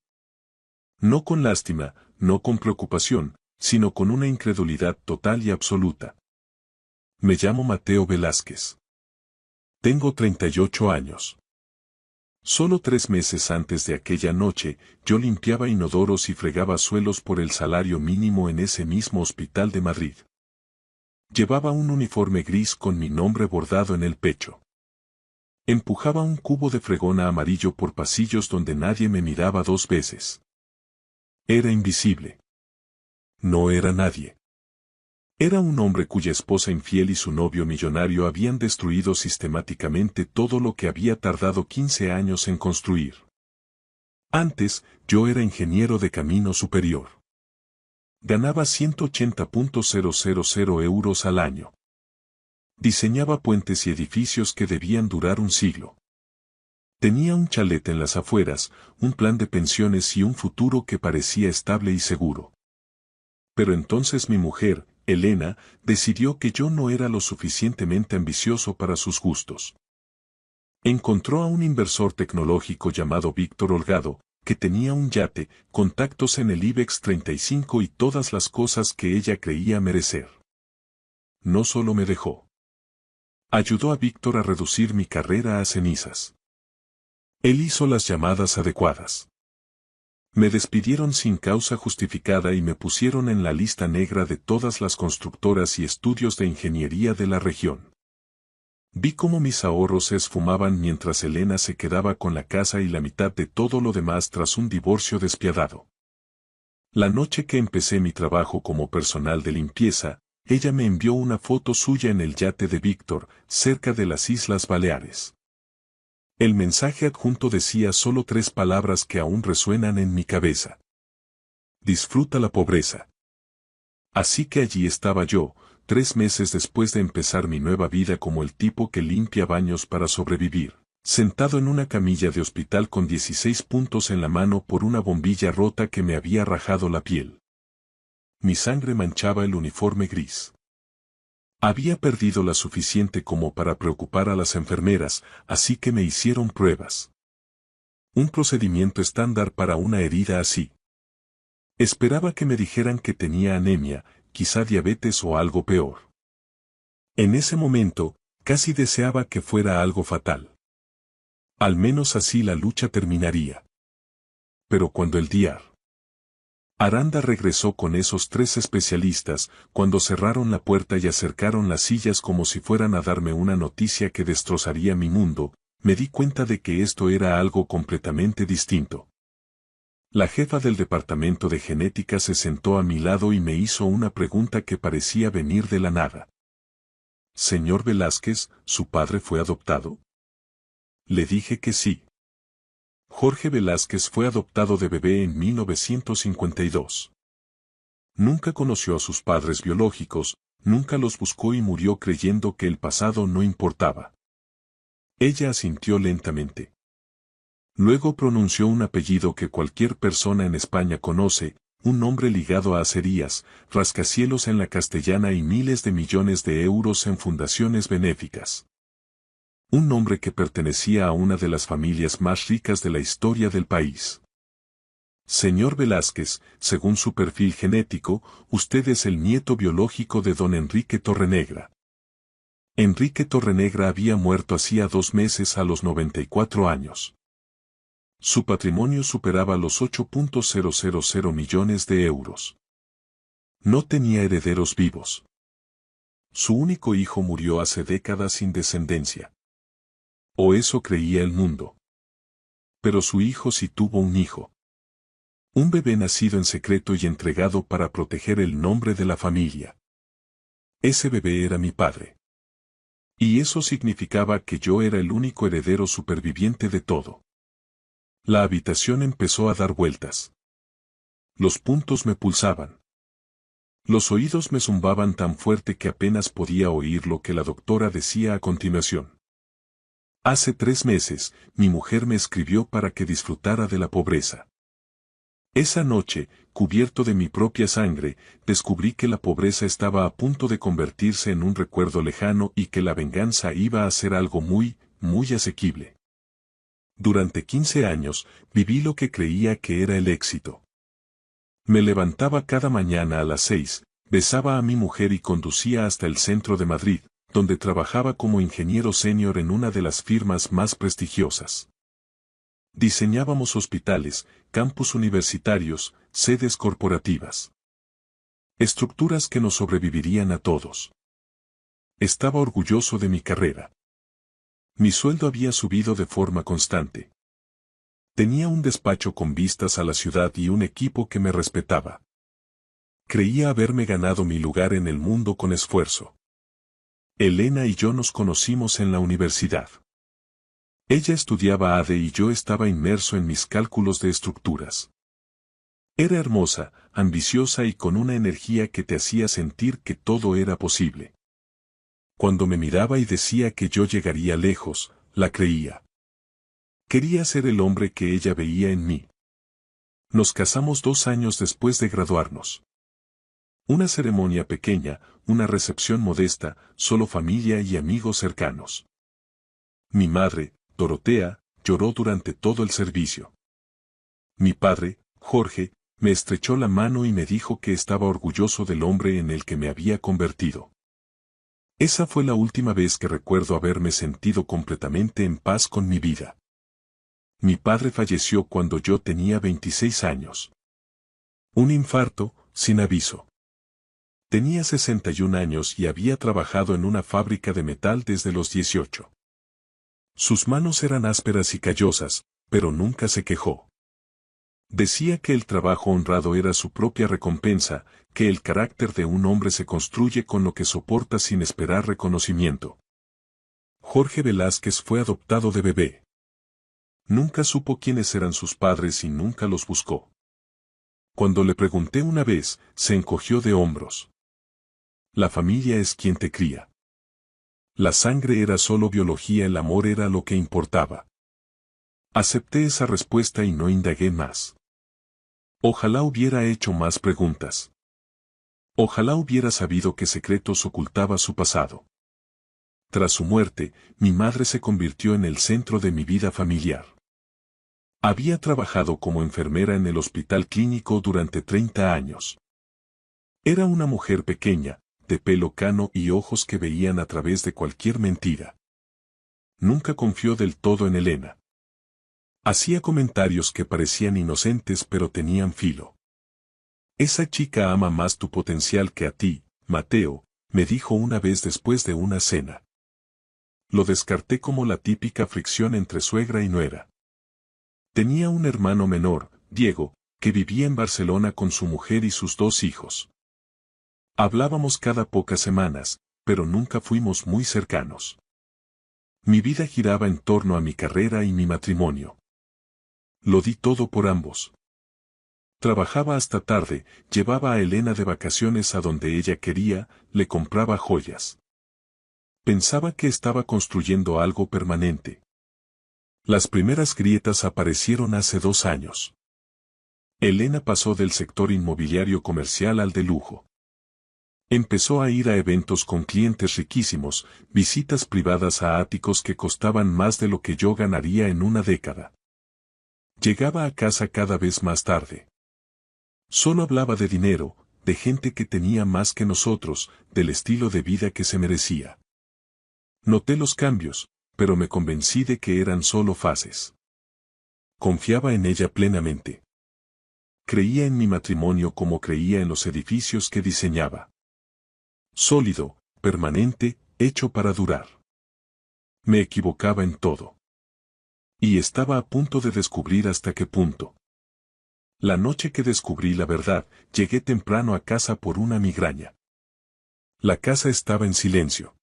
No con lástima, no con preocupación, sino con una incredulidad total y absoluta. Me llamo Mateo Velázquez. Tengo 38 años. Solo 3 meses antes de aquella noche, yo limpiaba inodoros y fregaba suelos por el salario mínimo en ese mismo hospital de Madrid. Llevaba un uniforme gris con mi nombre bordado en el pecho. Empujaba un cubo de fregona amarillo por pasillos donde nadie me miraba 2 veces. Era invisible. No era nadie. Era un hombre cuya esposa infiel y su novio millonario habían destruido sistemáticamente todo lo que había tardado 15 años en construir. Antes, yo era ingeniero de camino superior. Ganaba 180.000 euros al año. Diseñaba puentes y edificios que debían durar un siglo. Tenía un chalet en las afueras, un plan de pensiones y un futuro que parecía estable y seguro. Pero entonces mi mujer, Elena, decidió que yo no era lo suficientemente ambicioso para sus gustos. Encontró a un inversor tecnológico llamado Víctor Holgado, que tenía un yate, contactos en el IBEX 35 y todas las cosas que ella creía merecer. No solo me dejó. Ayudó a Víctor a reducir mi carrera a cenizas. Él hizo las llamadas adecuadas. Me despidieron sin causa justificada y me pusieron en la lista negra de todas las constructoras y estudios de ingeniería de la región. Vi cómo mis ahorros se esfumaban mientras Elena se quedaba con la casa y la mitad de todo lo demás tras un divorcio despiadado. La noche que empecé mi trabajo como personal de limpieza, ella me envió una foto suya en el yate de Víctor, cerca de las Islas Baleares. El mensaje adjunto decía solo 3 palabras que aún resuenan en mi cabeza. Disfruta la pobreza. Así que allí estaba yo, 3 meses después de empezar mi nueva vida como el tipo que limpia baños para sobrevivir, sentado en una camilla de hospital con 16 puntos en la mano por una bombilla rota que me había rajado la piel. Mi sangre manchaba el uniforme gris. Había perdido la suficiente como para preocupar a las enfermeras, así que me hicieron pruebas. Un procedimiento estándar para una herida así. Esperaba que me dijeran que tenía anemia, quizá diabetes o algo peor. En ese momento, casi deseaba que fuera algo fatal. Al menos así la lucha terminaría. Pero cuando el Dr. Aranda regresó con esos 3 especialistas, cuando cerraron la puerta y acercaron las sillas como si fueran a darme una noticia que destrozaría mi mundo, me di cuenta de que esto era algo completamente distinto. La jefa del departamento de genética se sentó a mi lado y me hizo una pregunta que parecía venir de la nada. Señor Velázquez, ¿su padre fue adoptado? Le dije que sí. Jorge Velázquez fue adoptado de bebé en 1952. Nunca conoció a sus padres biológicos, nunca los buscó y murió creyendo que el pasado no importaba. Ella asintió lentamente. Luego pronunció un apellido que cualquier persona en España conoce, un nombre ligado a acerías, rascacielos en la castellana y miles de millones de euros en fundaciones benéficas. Un nombre que pertenecía a una de las familias más ricas de la historia del país. Señor Velázquez, según su perfil genético, usted es el nieto biológico de don Enrique Torrenegra. Enrique Torrenegra había muerto hacía 2 meses a los 94 años. Su patrimonio superaba los 8.000 millones de euros. No tenía herederos vivos. Su único hijo murió hace décadas sin descendencia. O eso creía el mundo. Pero su hijo sí tuvo un hijo. Un bebé nacido en secreto y entregado para proteger el nombre de la familia. Ese bebé era mi padre. Y eso significaba que yo era el único heredero superviviente de todo. La habitación empezó a dar vueltas. Los puntos me pulsaban. Los oídos me zumbaban tan fuerte que apenas podía oír lo que la doctora decía a continuación. Hace 3 meses, mi mujer me escribió para que disfrutara de la pobreza. Esa noche, cubierto de mi propia sangre, descubrí que la pobreza estaba a punto de convertirse en un recuerdo lejano y que la venganza iba a ser algo muy, muy asequible. Durante 15 años, viví lo que creía que era el éxito. Me levantaba cada mañana a las 6, besaba a mi mujer y conducía hasta el centro de Madrid, donde trabajaba como ingeniero senior en una de las firmas más prestigiosas. Diseñábamos hospitales, campus universitarios, sedes corporativas. Estructuras que nos sobrevivirían a todos. Estaba orgulloso de mi carrera. Mi sueldo había subido de forma constante. Tenía un despacho con vistas a la ciudad y un equipo que me respetaba. Creía haberme ganado mi lugar en el mundo con esfuerzo. Elena y yo nos conocimos en la universidad. Ella estudiaba ADE y yo estaba inmerso en mis cálculos de estructuras. Era hermosa, ambiciosa y con una energía que te hacía sentir que todo era posible. Cuando me miraba y decía que yo llegaría lejos, la creía. Quería ser el hombre que ella veía en mí. Nos casamos 2 años después de graduarnos. Una ceremonia pequeña, una recepción modesta, solo familia y amigos cercanos. Mi madre, Dorotea, lloró durante todo el servicio. Mi padre, Jorge, me estrechó la mano y me dijo que estaba orgulloso del hombre en el que me había convertido. Esa fue la última vez que recuerdo haberme sentido completamente en paz con mi vida. Mi padre falleció cuando yo tenía 26 años. Un infarto, sin aviso. Tenía 61 años y había trabajado en una fábrica de metal desde los 18. Sus manos eran ásperas y callosas, pero nunca se quejó. Decía que el trabajo honrado era su propia recompensa, que el carácter de un hombre se construye con lo que soporta sin esperar reconocimiento. Jorge Velázquez fue adoptado de bebé. Nunca supo quiénes eran sus padres y nunca los buscó. Cuando le pregunté una vez, se encogió de hombros. La familia es quien te cría. La sangre era solo biología, el amor era lo que importaba. Acepté esa respuesta y no indagué más. Ojalá hubiera hecho más preguntas. Ojalá hubiera sabido qué secretos ocultaba su pasado. Tras su muerte, mi madre se convirtió en el centro de mi vida familiar. Había trabajado como enfermera en el hospital clínico durante 30 años. Era una mujer pequeña, de pelo cano y ojos que veían a través de cualquier mentira. Nunca confió del todo en Elena. Hacía comentarios que parecían inocentes pero tenían filo. Esa chica ama más tu potencial que a ti, Mateo, me dijo una vez después de una cena. Lo descarté como la típica fricción entre suegra y nuera. Tenía un hermano menor, Diego, que vivía en Barcelona con su mujer y sus 2 hijos. Hablábamos cada pocas semanas, pero nunca fuimos muy cercanos. Mi vida giraba en torno a mi carrera y mi matrimonio. Lo di todo por ambos. Trabajaba hasta tarde, llevaba a Elena de vacaciones a donde ella quería, le compraba joyas. Pensaba que estaba construyendo algo permanente. Las primeras grietas aparecieron hace 2 años. Elena pasó del sector inmobiliario comercial al de lujo. Empezó a ir a eventos con clientes riquísimos, visitas privadas a áticos que costaban más de lo que yo ganaría en una década. Llegaba a casa cada vez más tarde. Solo hablaba de dinero, de gente que tenía más que nosotros, del estilo de vida que se merecía. Noté los cambios, pero me convencí de que eran solo fases. Confiaba en ella plenamente. Creía en mi matrimonio como creía en los edificios que diseñaba. Sólido, permanente, hecho para durar. Me equivocaba en todo. Y estaba a punto de descubrir hasta qué punto. La noche que descubrí la verdad, llegué temprano a casa por una migraña. La casa estaba en silencio.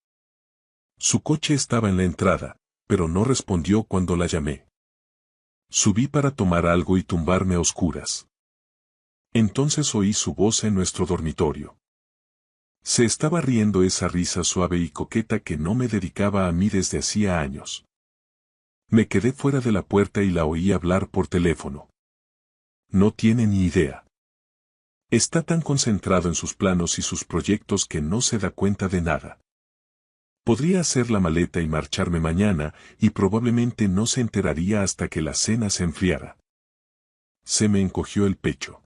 Su coche estaba en la entrada, pero no respondió cuando la llamé. Subí para tomar algo y tumbarme a oscuras. Entonces oí su voz en nuestro dormitorio. Se estaba riendo esa risa suave y coqueta que no me dedicaba a mí desde hacía años. Me quedé fuera de la puerta y la oí hablar por teléfono. No tiene ni idea. Está tan concentrado en sus planos y sus proyectos que no se da cuenta de nada. Podría hacer la maleta y marcharme mañana, y probablemente no se enteraría hasta que la cena se enfriara. Se me encogió el pecho.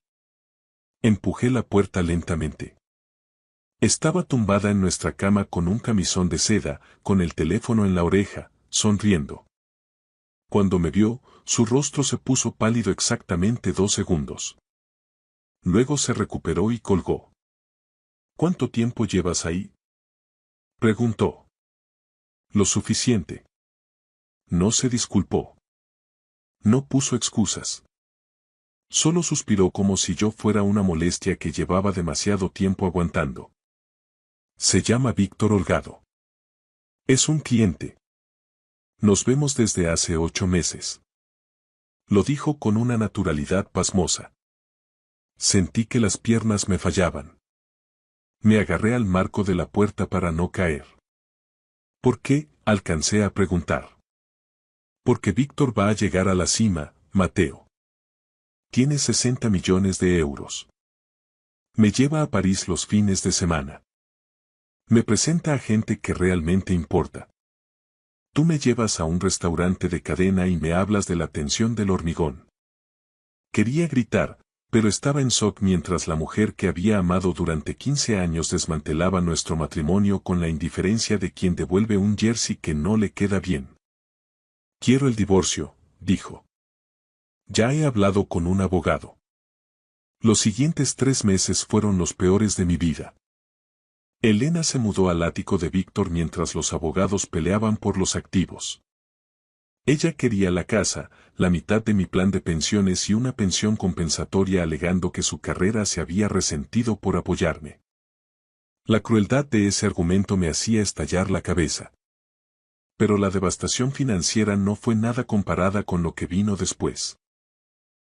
Empujé la puerta lentamente. Estaba tumbada en nuestra cama con un camisón de seda, con el teléfono en la oreja, sonriendo. Cuando me vio, su rostro se puso pálido exactamente 2 segundos. Luego se recuperó y colgó. ¿Cuánto tiempo llevas ahí?, preguntó. Lo suficiente. No se disculpó. No puso excusas. Solo suspiró como si yo fuera una molestia que llevaba demasiado tiempo aguantando. Se llama Víctor Holgado. Es un cliente. Nos vemos desde hace 8 meses. Lo dijo con una naturalidad pasmosa. Sentí que las piernas me fallaban. Me agarré al marco de la puerta para no caer. ¿Por qué?, alcancé a preguntar. Porque Víctor va a llegar a la cima, Mateo. Tiene 60 millones de euros. Me lleva a París los fines de semana. Me presenta a gente que realmente importa. Tú me llevas a un restaurante de cadena y me hablas de la tensión del hormigón. Quería gritar, pero estaba en shock mientras la mujer que había amado durante 15 años desmantelaba nuestro matrimonio con la indiferencia de quien devuelve un jersey que no le queda bien. Quiero el divorcio, dijo. Ya he hablado con un abogado. Los siguientes 3 meses fueron los peores de mi vida. Elena se mudó al ático de Víctor mientras los abogados peleaban por los activos. Ella quería la casa, la mitad de mi plan de pensiones y una pensión compensatoria alegando que su carrera se había resentido por apoyarme. La crueldad de ese argumento me hacía estallar la cabeza. Pero la devastación financiera no fue nada comparada con lo que vino después.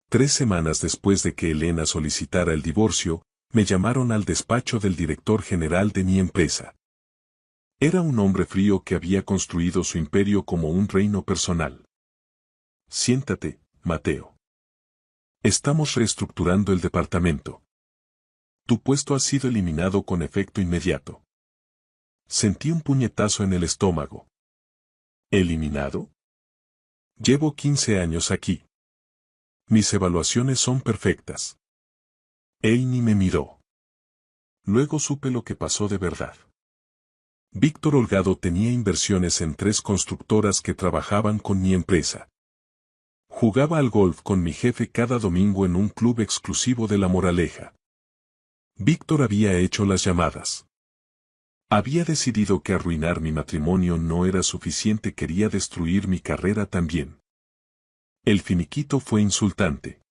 3 semanas después de que Elena solicitara el divorcio, me llamaron al despacho del director general de mi empresa. Era un hombre frío que había construido su imperio como un reino personal. Siéntate, Mateo. Estamos reestructurando el departamento. Tu puesto ha sido eliminado con efecto inmediato. Sentí un puñetazo en el estómago. ¿Eliminado? Llevo 15 años aquí. Mis evaluaciones son perfectas. Él ni me miró. Luego supe lo que pasó de verdad. Víctor Holgado tenía inversiones en 3 constructoras que trabajaban con mi empresa. Jugaba al golf con mi jefe cada domingo en un club exclusivo de La Moraleja. Víctor había hecho las llamadas. Había decidido que arruinar mi matrimonio no era suficiente, quería destruir mi carrera también. El finiquito fue insultante.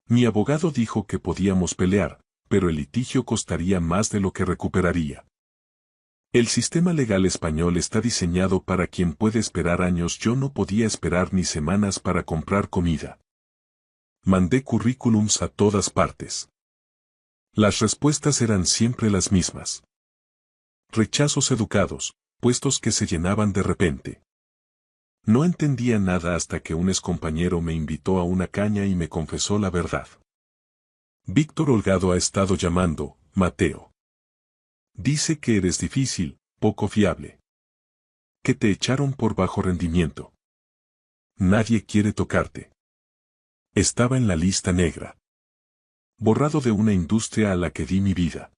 Mi abogado dijo que podíamos pelear, pero el litigio costaría más de lo que recuperaría. El sistema legal español está diseñado para quien puede esperar años. Yo no podía esperar ni semanas para comprar comida. Mandé currículums a todas partes. Las respuestas eran siempre las mismas. Rechazos educados, puestos que se llenaban de repente. No entendía nada hasta que un excompañero me invitó a una caña y me confesó la verdad. Víctor Holgado ha estado llamando, Mateo. Dice que eres difícil, poco fiable. Que te echaron por bajo rendimiento. Nadie quiere tocarte. Estaba en la lista negra. Borrado de una industria a la que di mi vida.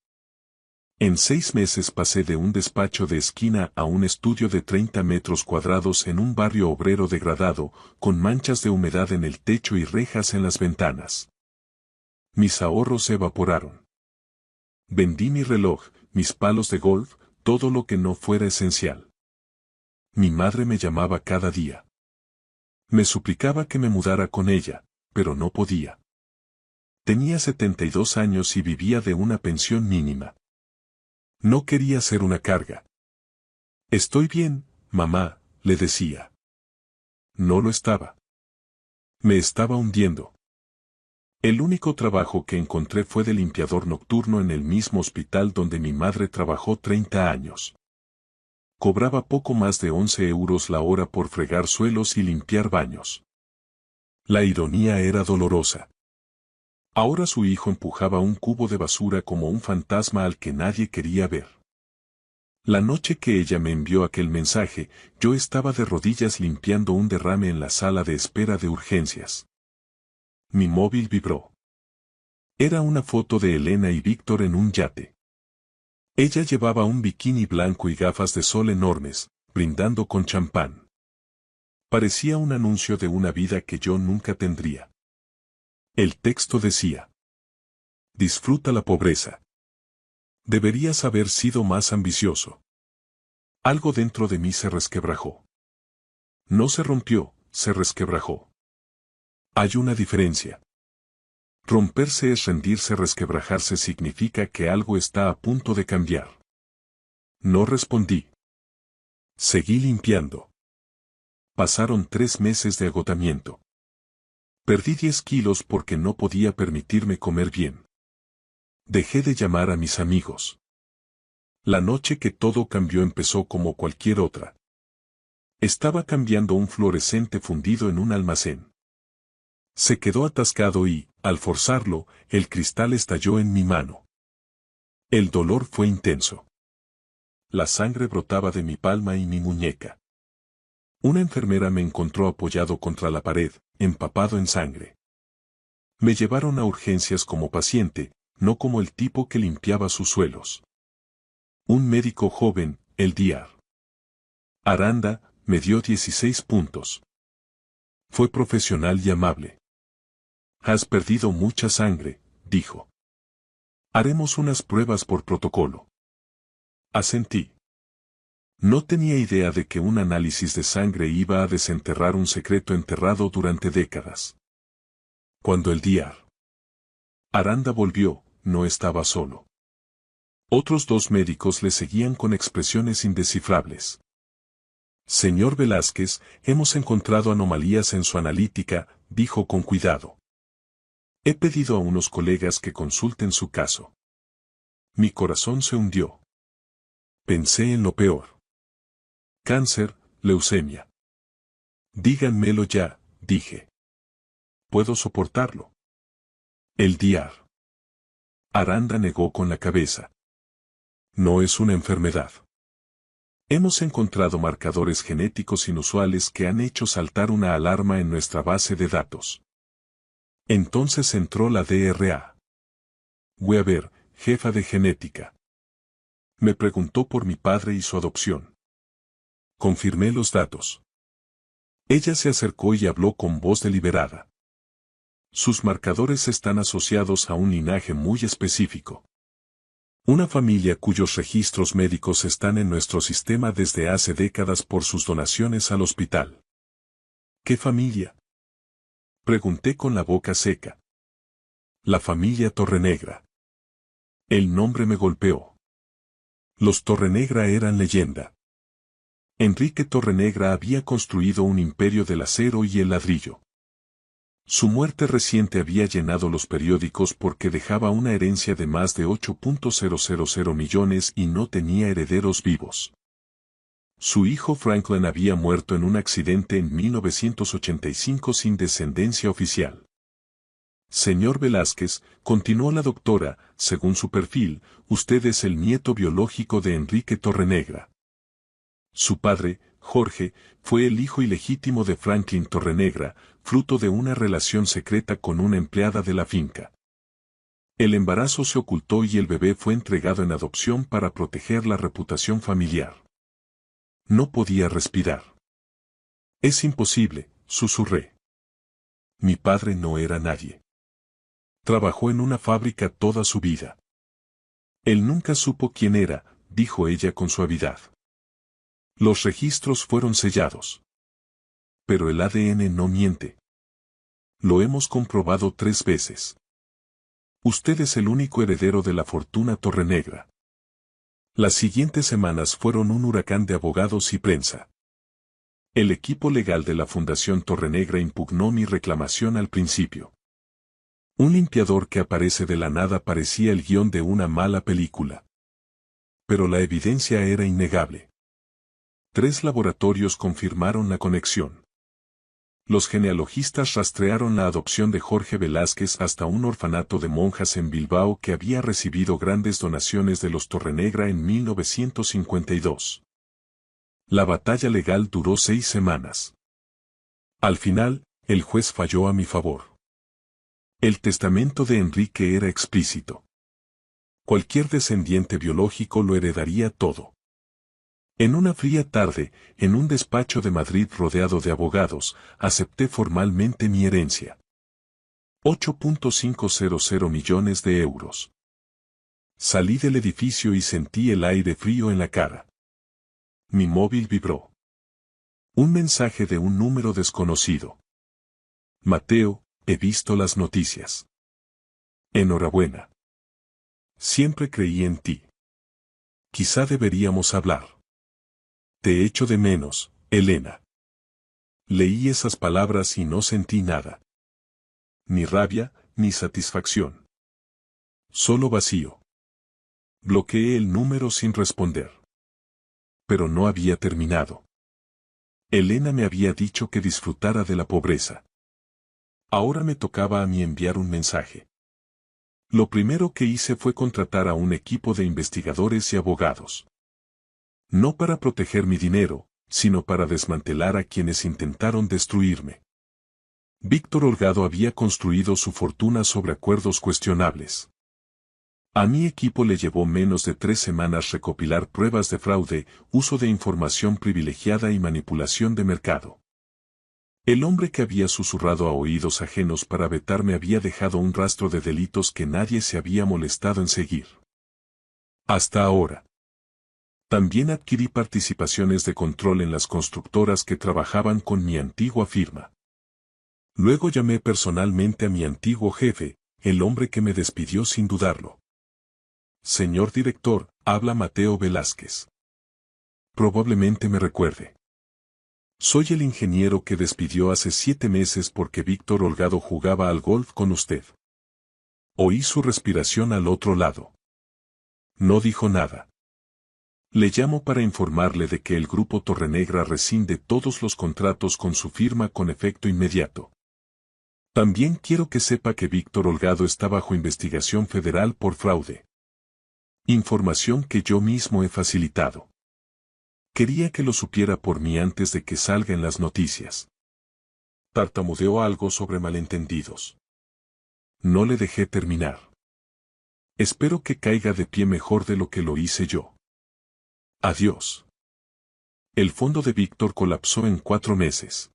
En 6 meses pasé de un despacho de esquina a un estudio de 30 metros cuadrados en un barrio obrero degradado, con manchas de humedad en el techo y rejas en las ventanas. Mis ahorros se evaporaron. Vendí mi reloj, mis palos de golf, todo lo que no fuera esencial. Mi madre me llamaba cada día. Me suplicaba que me mudara con ella, pero no podía. Tenía 72 años y vivía de una pensión mínima. No quería ser una carga. Estoy bien, mamá, le decía. No lo estaba. Me estaba hundiendo. El único trabajo que encontré fue de limpiador nocturno en el mismo hospital donde mi madre trabajó 30 años. Cobraba poco más de 11 euros la hora por fregar suelos y limpiar baños. La ironía era dolorosa. Ahora su hijo empujaba un cubo de basura como un fantasma al que nadie quería ver. La noche que ella me envió aquel mensaje, yo estaba de rodillas limpiando un derrame en la sala de espera de urgencias. Mi móvil vibró. Era una foto de Elena y Víctor en un yate. Ella llevaba un bikini blanco y gafas de sol enormes, brindando con champán. Parecía un anuncio de una vida que yo nunca tendría. El texto decía: disfruta la pobreza. Deberías haber sido más ambicioso. Algo dentro de mí se resquebrajó. No se rompió, se resquebrajó. Hay una diferencia. Romperse es rendirse, resquebrajarse significa que algo está a punto de cambiar. No respondí. Seguí limpiando. Pasaron 3 meses de agotamiento. Perdí 10 kilos porque no podía permitirme comer bien. Dejé de llamar a mis amigos. La noche que todo cambió empezó como cualquier otra. Estaba cambiando un fluorescente fundido en un almacén. Se quedó atascado y, al forzarlo, el cristal estalló en mi mano. El dolor fue intenso. La sangre brotaba de mi palma y mi muñeca. Una enfermera me encontró apoyado contra la pared, empapado en sangre. Me llevaron a urgencias como paciente, no como el tipo que limpiaba sus suelos. Un médico joven, el Dr. Aranda, me dio 16 puntos. Fue profesional y amable. Has perdido mucha sangre, dijo. Haremos unas pruebas por protocolo. Asentí. No tenía idea de que un análisis de sangre iba a desenterrar un secreto enterrado durante décadas. Cuando el Dr. Aranda volvió, no estaba solo. Otros 2 médicos le seguían con expresiones indescifrables. Señor Velázquez, hemos encontrado anomalías en su analítica, dijo con cuidado. He pedido a unos colegas que consulten su caso. Mi corazón se hundió. Pensé en lo peor. Cáncer, leucemia. Díganmelo ya, dije. Puedo soportarlo. El Dr. Aranda negó con la cabeza. No es una enfermedad. Hemos encontrado marcadores genéticos inusuales que han hecho saltar una alarma en nuestra base de datos. Entonces entró la DRA. Weaver, jefa de genética. Me preguntó por mi padre y su adopción. Confirmé los datos. Ella se acercó y habló con voz deliberada. Sus marcadores están asociados a un linaje muy específico. Una familia cuyos registros médicos están en nuestro sistema desde hace décadas por sus donaciones al hospital. ¿Qué familia? Pregunté con la boca seca. La familia Torrenegra. El nombre me golpeó. Los Torrenegra eran leyenda. Enrique Torrenegra había construido un imperio del acero y el ladrillo. Su muerte reciente había llenado los periódicos porque dejaba una herencia de más de 8.000 millones y no tenía herederos vivos. Su hijo Franklin había muerto en un accidente en 1985 sin descendencia oficial. Señor Velázquez, continuó la doctora, según su perfil, usted es el nieto biológico de Enrique Torrenegra. Su padre, Jorge, fue el hijo ilegítimo de Franklin Torrenegra, fruto de una relación secreta con una empleada de la finca. El embarazo se ocultó y el bebé fue entregado en adopción para proteger la reputación familiar. No podía respirar. Es imposible, susurré. Mi padre no era nadie. Trabajó en una fábrica toda su vida. Él nunca supo quién era, dijo ella con suavidad. Los registros fueron sellados. Pero el ADN no miente. Lo hemos comprobado 3 veces. Usted es el único heredero de la fortuna Torrenegra. Las siguientes semanas fueron un huracán de abogados y prensa. El equipo legal de la Fundación Torrenegra impugnó mi reclamación al principio. Un limpiador que aparece de la nada parecía el guión de una mala película. Pero la evidencia era innegable. 3 laboratorios confirmaron la conexión. Los genealogistas rastrearon la adopción de Jorge Velázquez hasta un orfanato de monjas en Bilbao que había recibido grandes donaciones de los Torrenegra en 1952. La batalla legal duró 6 semanas. Al final, el juez falló a mi favor. El testamento de Enrique era explícito. Cualquier descendiente biológico lo heredaría todo. En una fría tarde, en un despacho de Madrid rodeado de abogados, acepté formalmente mi herencia. 8.500 millones de euros. Salí del edificio y sentí el aire frío en la cara. Mi móvil vibró. Un mensaje de un número desconocido. Mateo, he visto las noticias. Enhorabuena. Siempre creí en ti. Quizá deberíamos hablar. Te echo de menos, Elena. Leí esas palabras y no sentí nada. Ni rabia, ni satisfacción. Solo vacío. Bloqueé el número sin responder. Pero no había terminado. Elena me había dicho que disfrutara de la pobreza. Ahora me tocaba a mí enviar un mensaje. Lo primero que hice fue contratar a un equipo de investigadores y abogados. No para proteger mi dinero, sino para desmantelar a quienes intentaron destruirme. Víctor Holgado había construido su fortuna sobre acuerdos cuestionables. A mi equipo le llevó menos de 3 semanas recopilar pruebas de fraude, uso de información privilegiada y manipulación de mercado. El hombre que había susurrado a oídos ajenos para vetarme había dejado un rastro de delitos que nadie se había molestado en seguir. Hasta ahora. También adquirí participaciones de control en las constructoras que trabajaban con mi antigua firma. Luego llamé personalmente a mi antiguo jefe, el hombre que me despidió sin dudarlo. Señor director, habla Mateo Velázquez. Probablemente me recuerde. Soy el ingeniero que despidió hace 7 meses porque Víctor Holgado jugaba al golf con usted. Oí su respiración al otro lado. No dijo nada. Le llamo para informarle de que el grupo Torrenegra rescinde todos los contratos con su firma con efecto inmediato. También quiero que sepa que Víctor Holgado está bajo investigación federal por fraude. Información que yo mismo he facilitado. Quería que lo supiera por mí antes de que salga en las noticias. Tartamudeó algo sobre malentendidos. No le dejé terminar. Espero que caiga de pie mejor de lo que lo hice yo. Adiós. El fondo de Víctor colapsó en 4 meses.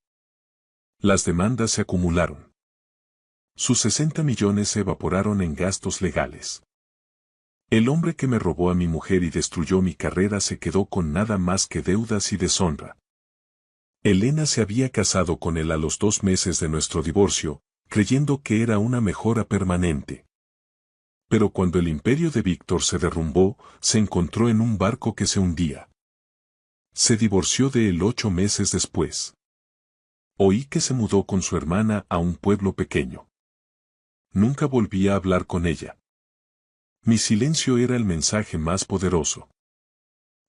Las demandas se acumularon. Sus 60 millones se evaporaron en gastos legales. El hombre que me robó a mi mujer y destruyó mi carrera se quedó con nada más que deudas y deshonra. Elena se había casado con él a los 2 meses de nuestro divorcio, creyendo que era una mejora permanente. Pero cuando el imperio de Víctor se derrumbó, se encontró en un barco que se hundía. Se divorció de él 8 meses después. Oí que se mudó con su hermana a un pueblo pequeño. Nunca volví a hablar con ella. Mi silencio era el mensaje más poderoso.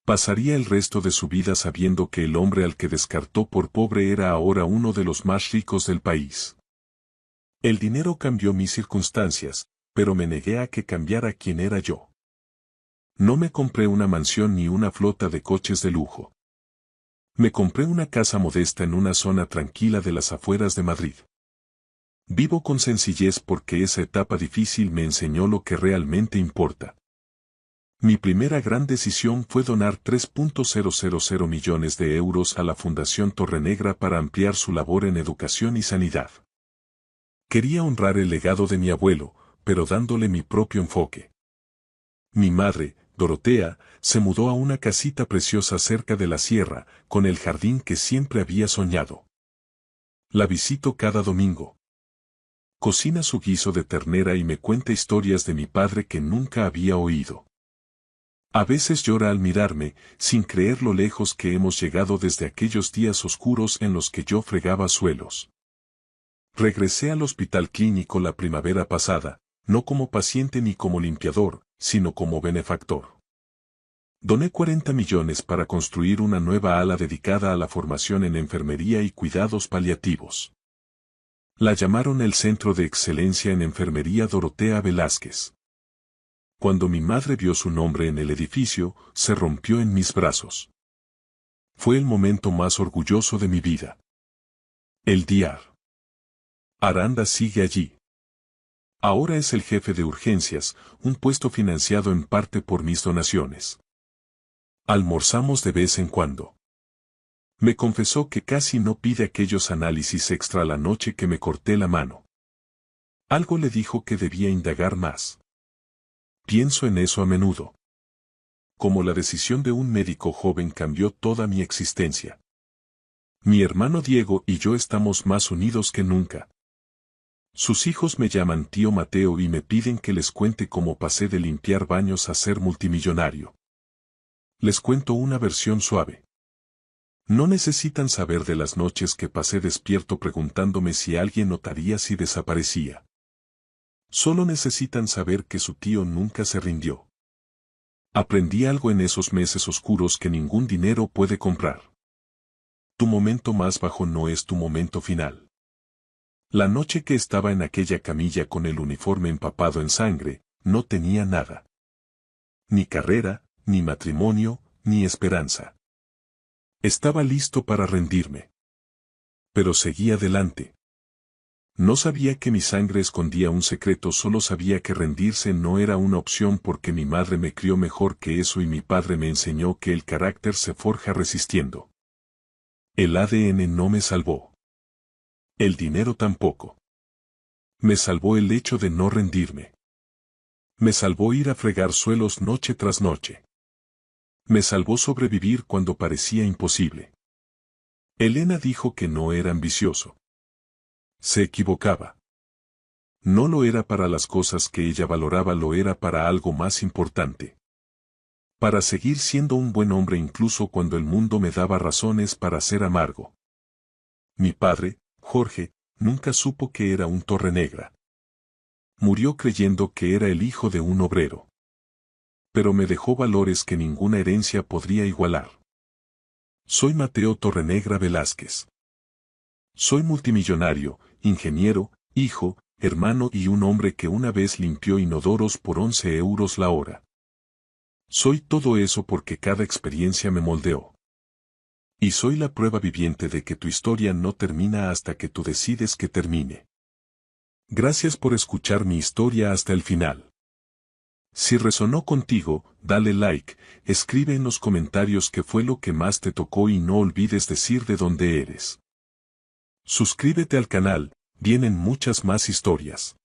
Pasaría el resto de su vida sabiendo que el hombre al que descartó por pobre era ahora uno de los más ricos del país. El dinero cambió mis circunstancias, pero me negué a que cambiara quién era yo. No me compré una mansión ni una flota de coches de lujo. Me compré una casa modesta en una zona tranquila de las afueras de Madrid. Vivo con sencillez porque esa etapa difícil me enseñó lo que realmente importa. Mi primera gran decisión fue donar 3.000 millones de euros a la Fundación Torrenegra para ampliar su labor en educación y sanidad. Quería honrar el legado de mi abuelo, pero dándole mi propio enfoque. Mi madre, Dorotea, se mudó a una casita preciosa cerca de la sierra, con el jardín que siempre había soñado. La visito cada domingo. Cocina su guiso de ternera y me cuenta historias de mi padre que nunca había oído. A veces llora al mirarme, sin creer lo lejos que hemos llegado desde aquellos días oscuros en los que yo fregaba suelos. Regresé al hospital clínico la primavera pasada, no como paciente ni como limpiador, sino como benefactor. Doné 40 millones para construir una nueva ala dedicada a la formación en enfermería y cuidados paliativos. La llamaron el Centro de Excelencia en Enfermería Dorotea Velázquez. Cuando mi madre vio su nombre en el edificio, se rompió en mis brazos. Fue el momento más orgulloso de mi vida. El DIAR. Aranda sigue allí. Ahora es el jefe de urgencias, un puesto financiado en parte por mis donaciones. Almorzamos de vez en cuando. Me confesó que casi no pide aquellos análisis extra la noche que me corté la mano. Algo le dijo que debía indagar más. Pienso en eso a menudo. Como la decisión de un médico joven cambió toda mi existencia. Mi hermano Diego y yo estamos más unidos que nunca. Sus hijos me llaman tío Mateo y me piden que les cuente cómo pasé de limpiar baños a ser multimillonario. Les cuento una versión suave. No necesitan saber de las noches que pasé despierto preguntándome si alguien notaría si desaparecía. Solo necesitan saber que su tío nunca se rindió. Aprendí algo en esos meses oscuros que ningún dinero puede comprar. Tu momento más bajo no es tu momento final. La noche que estaba en aquella camilla con el uniforme empapado en sangre, no tenía nada. Ni carrera, ni matrimonio, ni esperanza. Estaba listo para rendirme. Pero seguí adelante. No sabía que mi sangre escondía un secreto, solo sabía que rendirse no era una opción porque mi madre me crió mejor que eso y mi padre me enseñó que el carácter se forja resistiendo. El ADN no me salvó. El dinero tampoco. Me salvó el hecho de no rendirme. Me salvó ir a fregar suelos noche tras noche. Me salvó sobrevivir cuando parecía imposible. Elena dijo que no era ambicioso. Se equivocaba. No lo era para las cosas que ella valoraba, lo era para algo más importante. Para seguir siendo un buen hombre incluso cuando el mundo me daba razones para ser amargo. Mi padre, Jorge, nunca supo que era un Torrenegra. Murió creyendo que era el hijo de un obrero. Pero me dejó valores que ninguna herencia podría igualar. Soy Mateo Torrenegra Velázquez. Soy multimillonario, ingeniero, hijo, hermano y un hombre que una vez limpió inodoros por 11 euros la hora. Soy todo eso porque cada experiencia me moldeó. Y soy la prueba viviente de que tu historia no termina hasta que tú decides que termine. Gracias por escuchar mi historia hasta el final. Si resonó contigo, dale like, escribe en los comentarios qué fue lo que más te tocó y no olvides decir de dónde eres. Suscríbete al canal, vienen muchas más historias.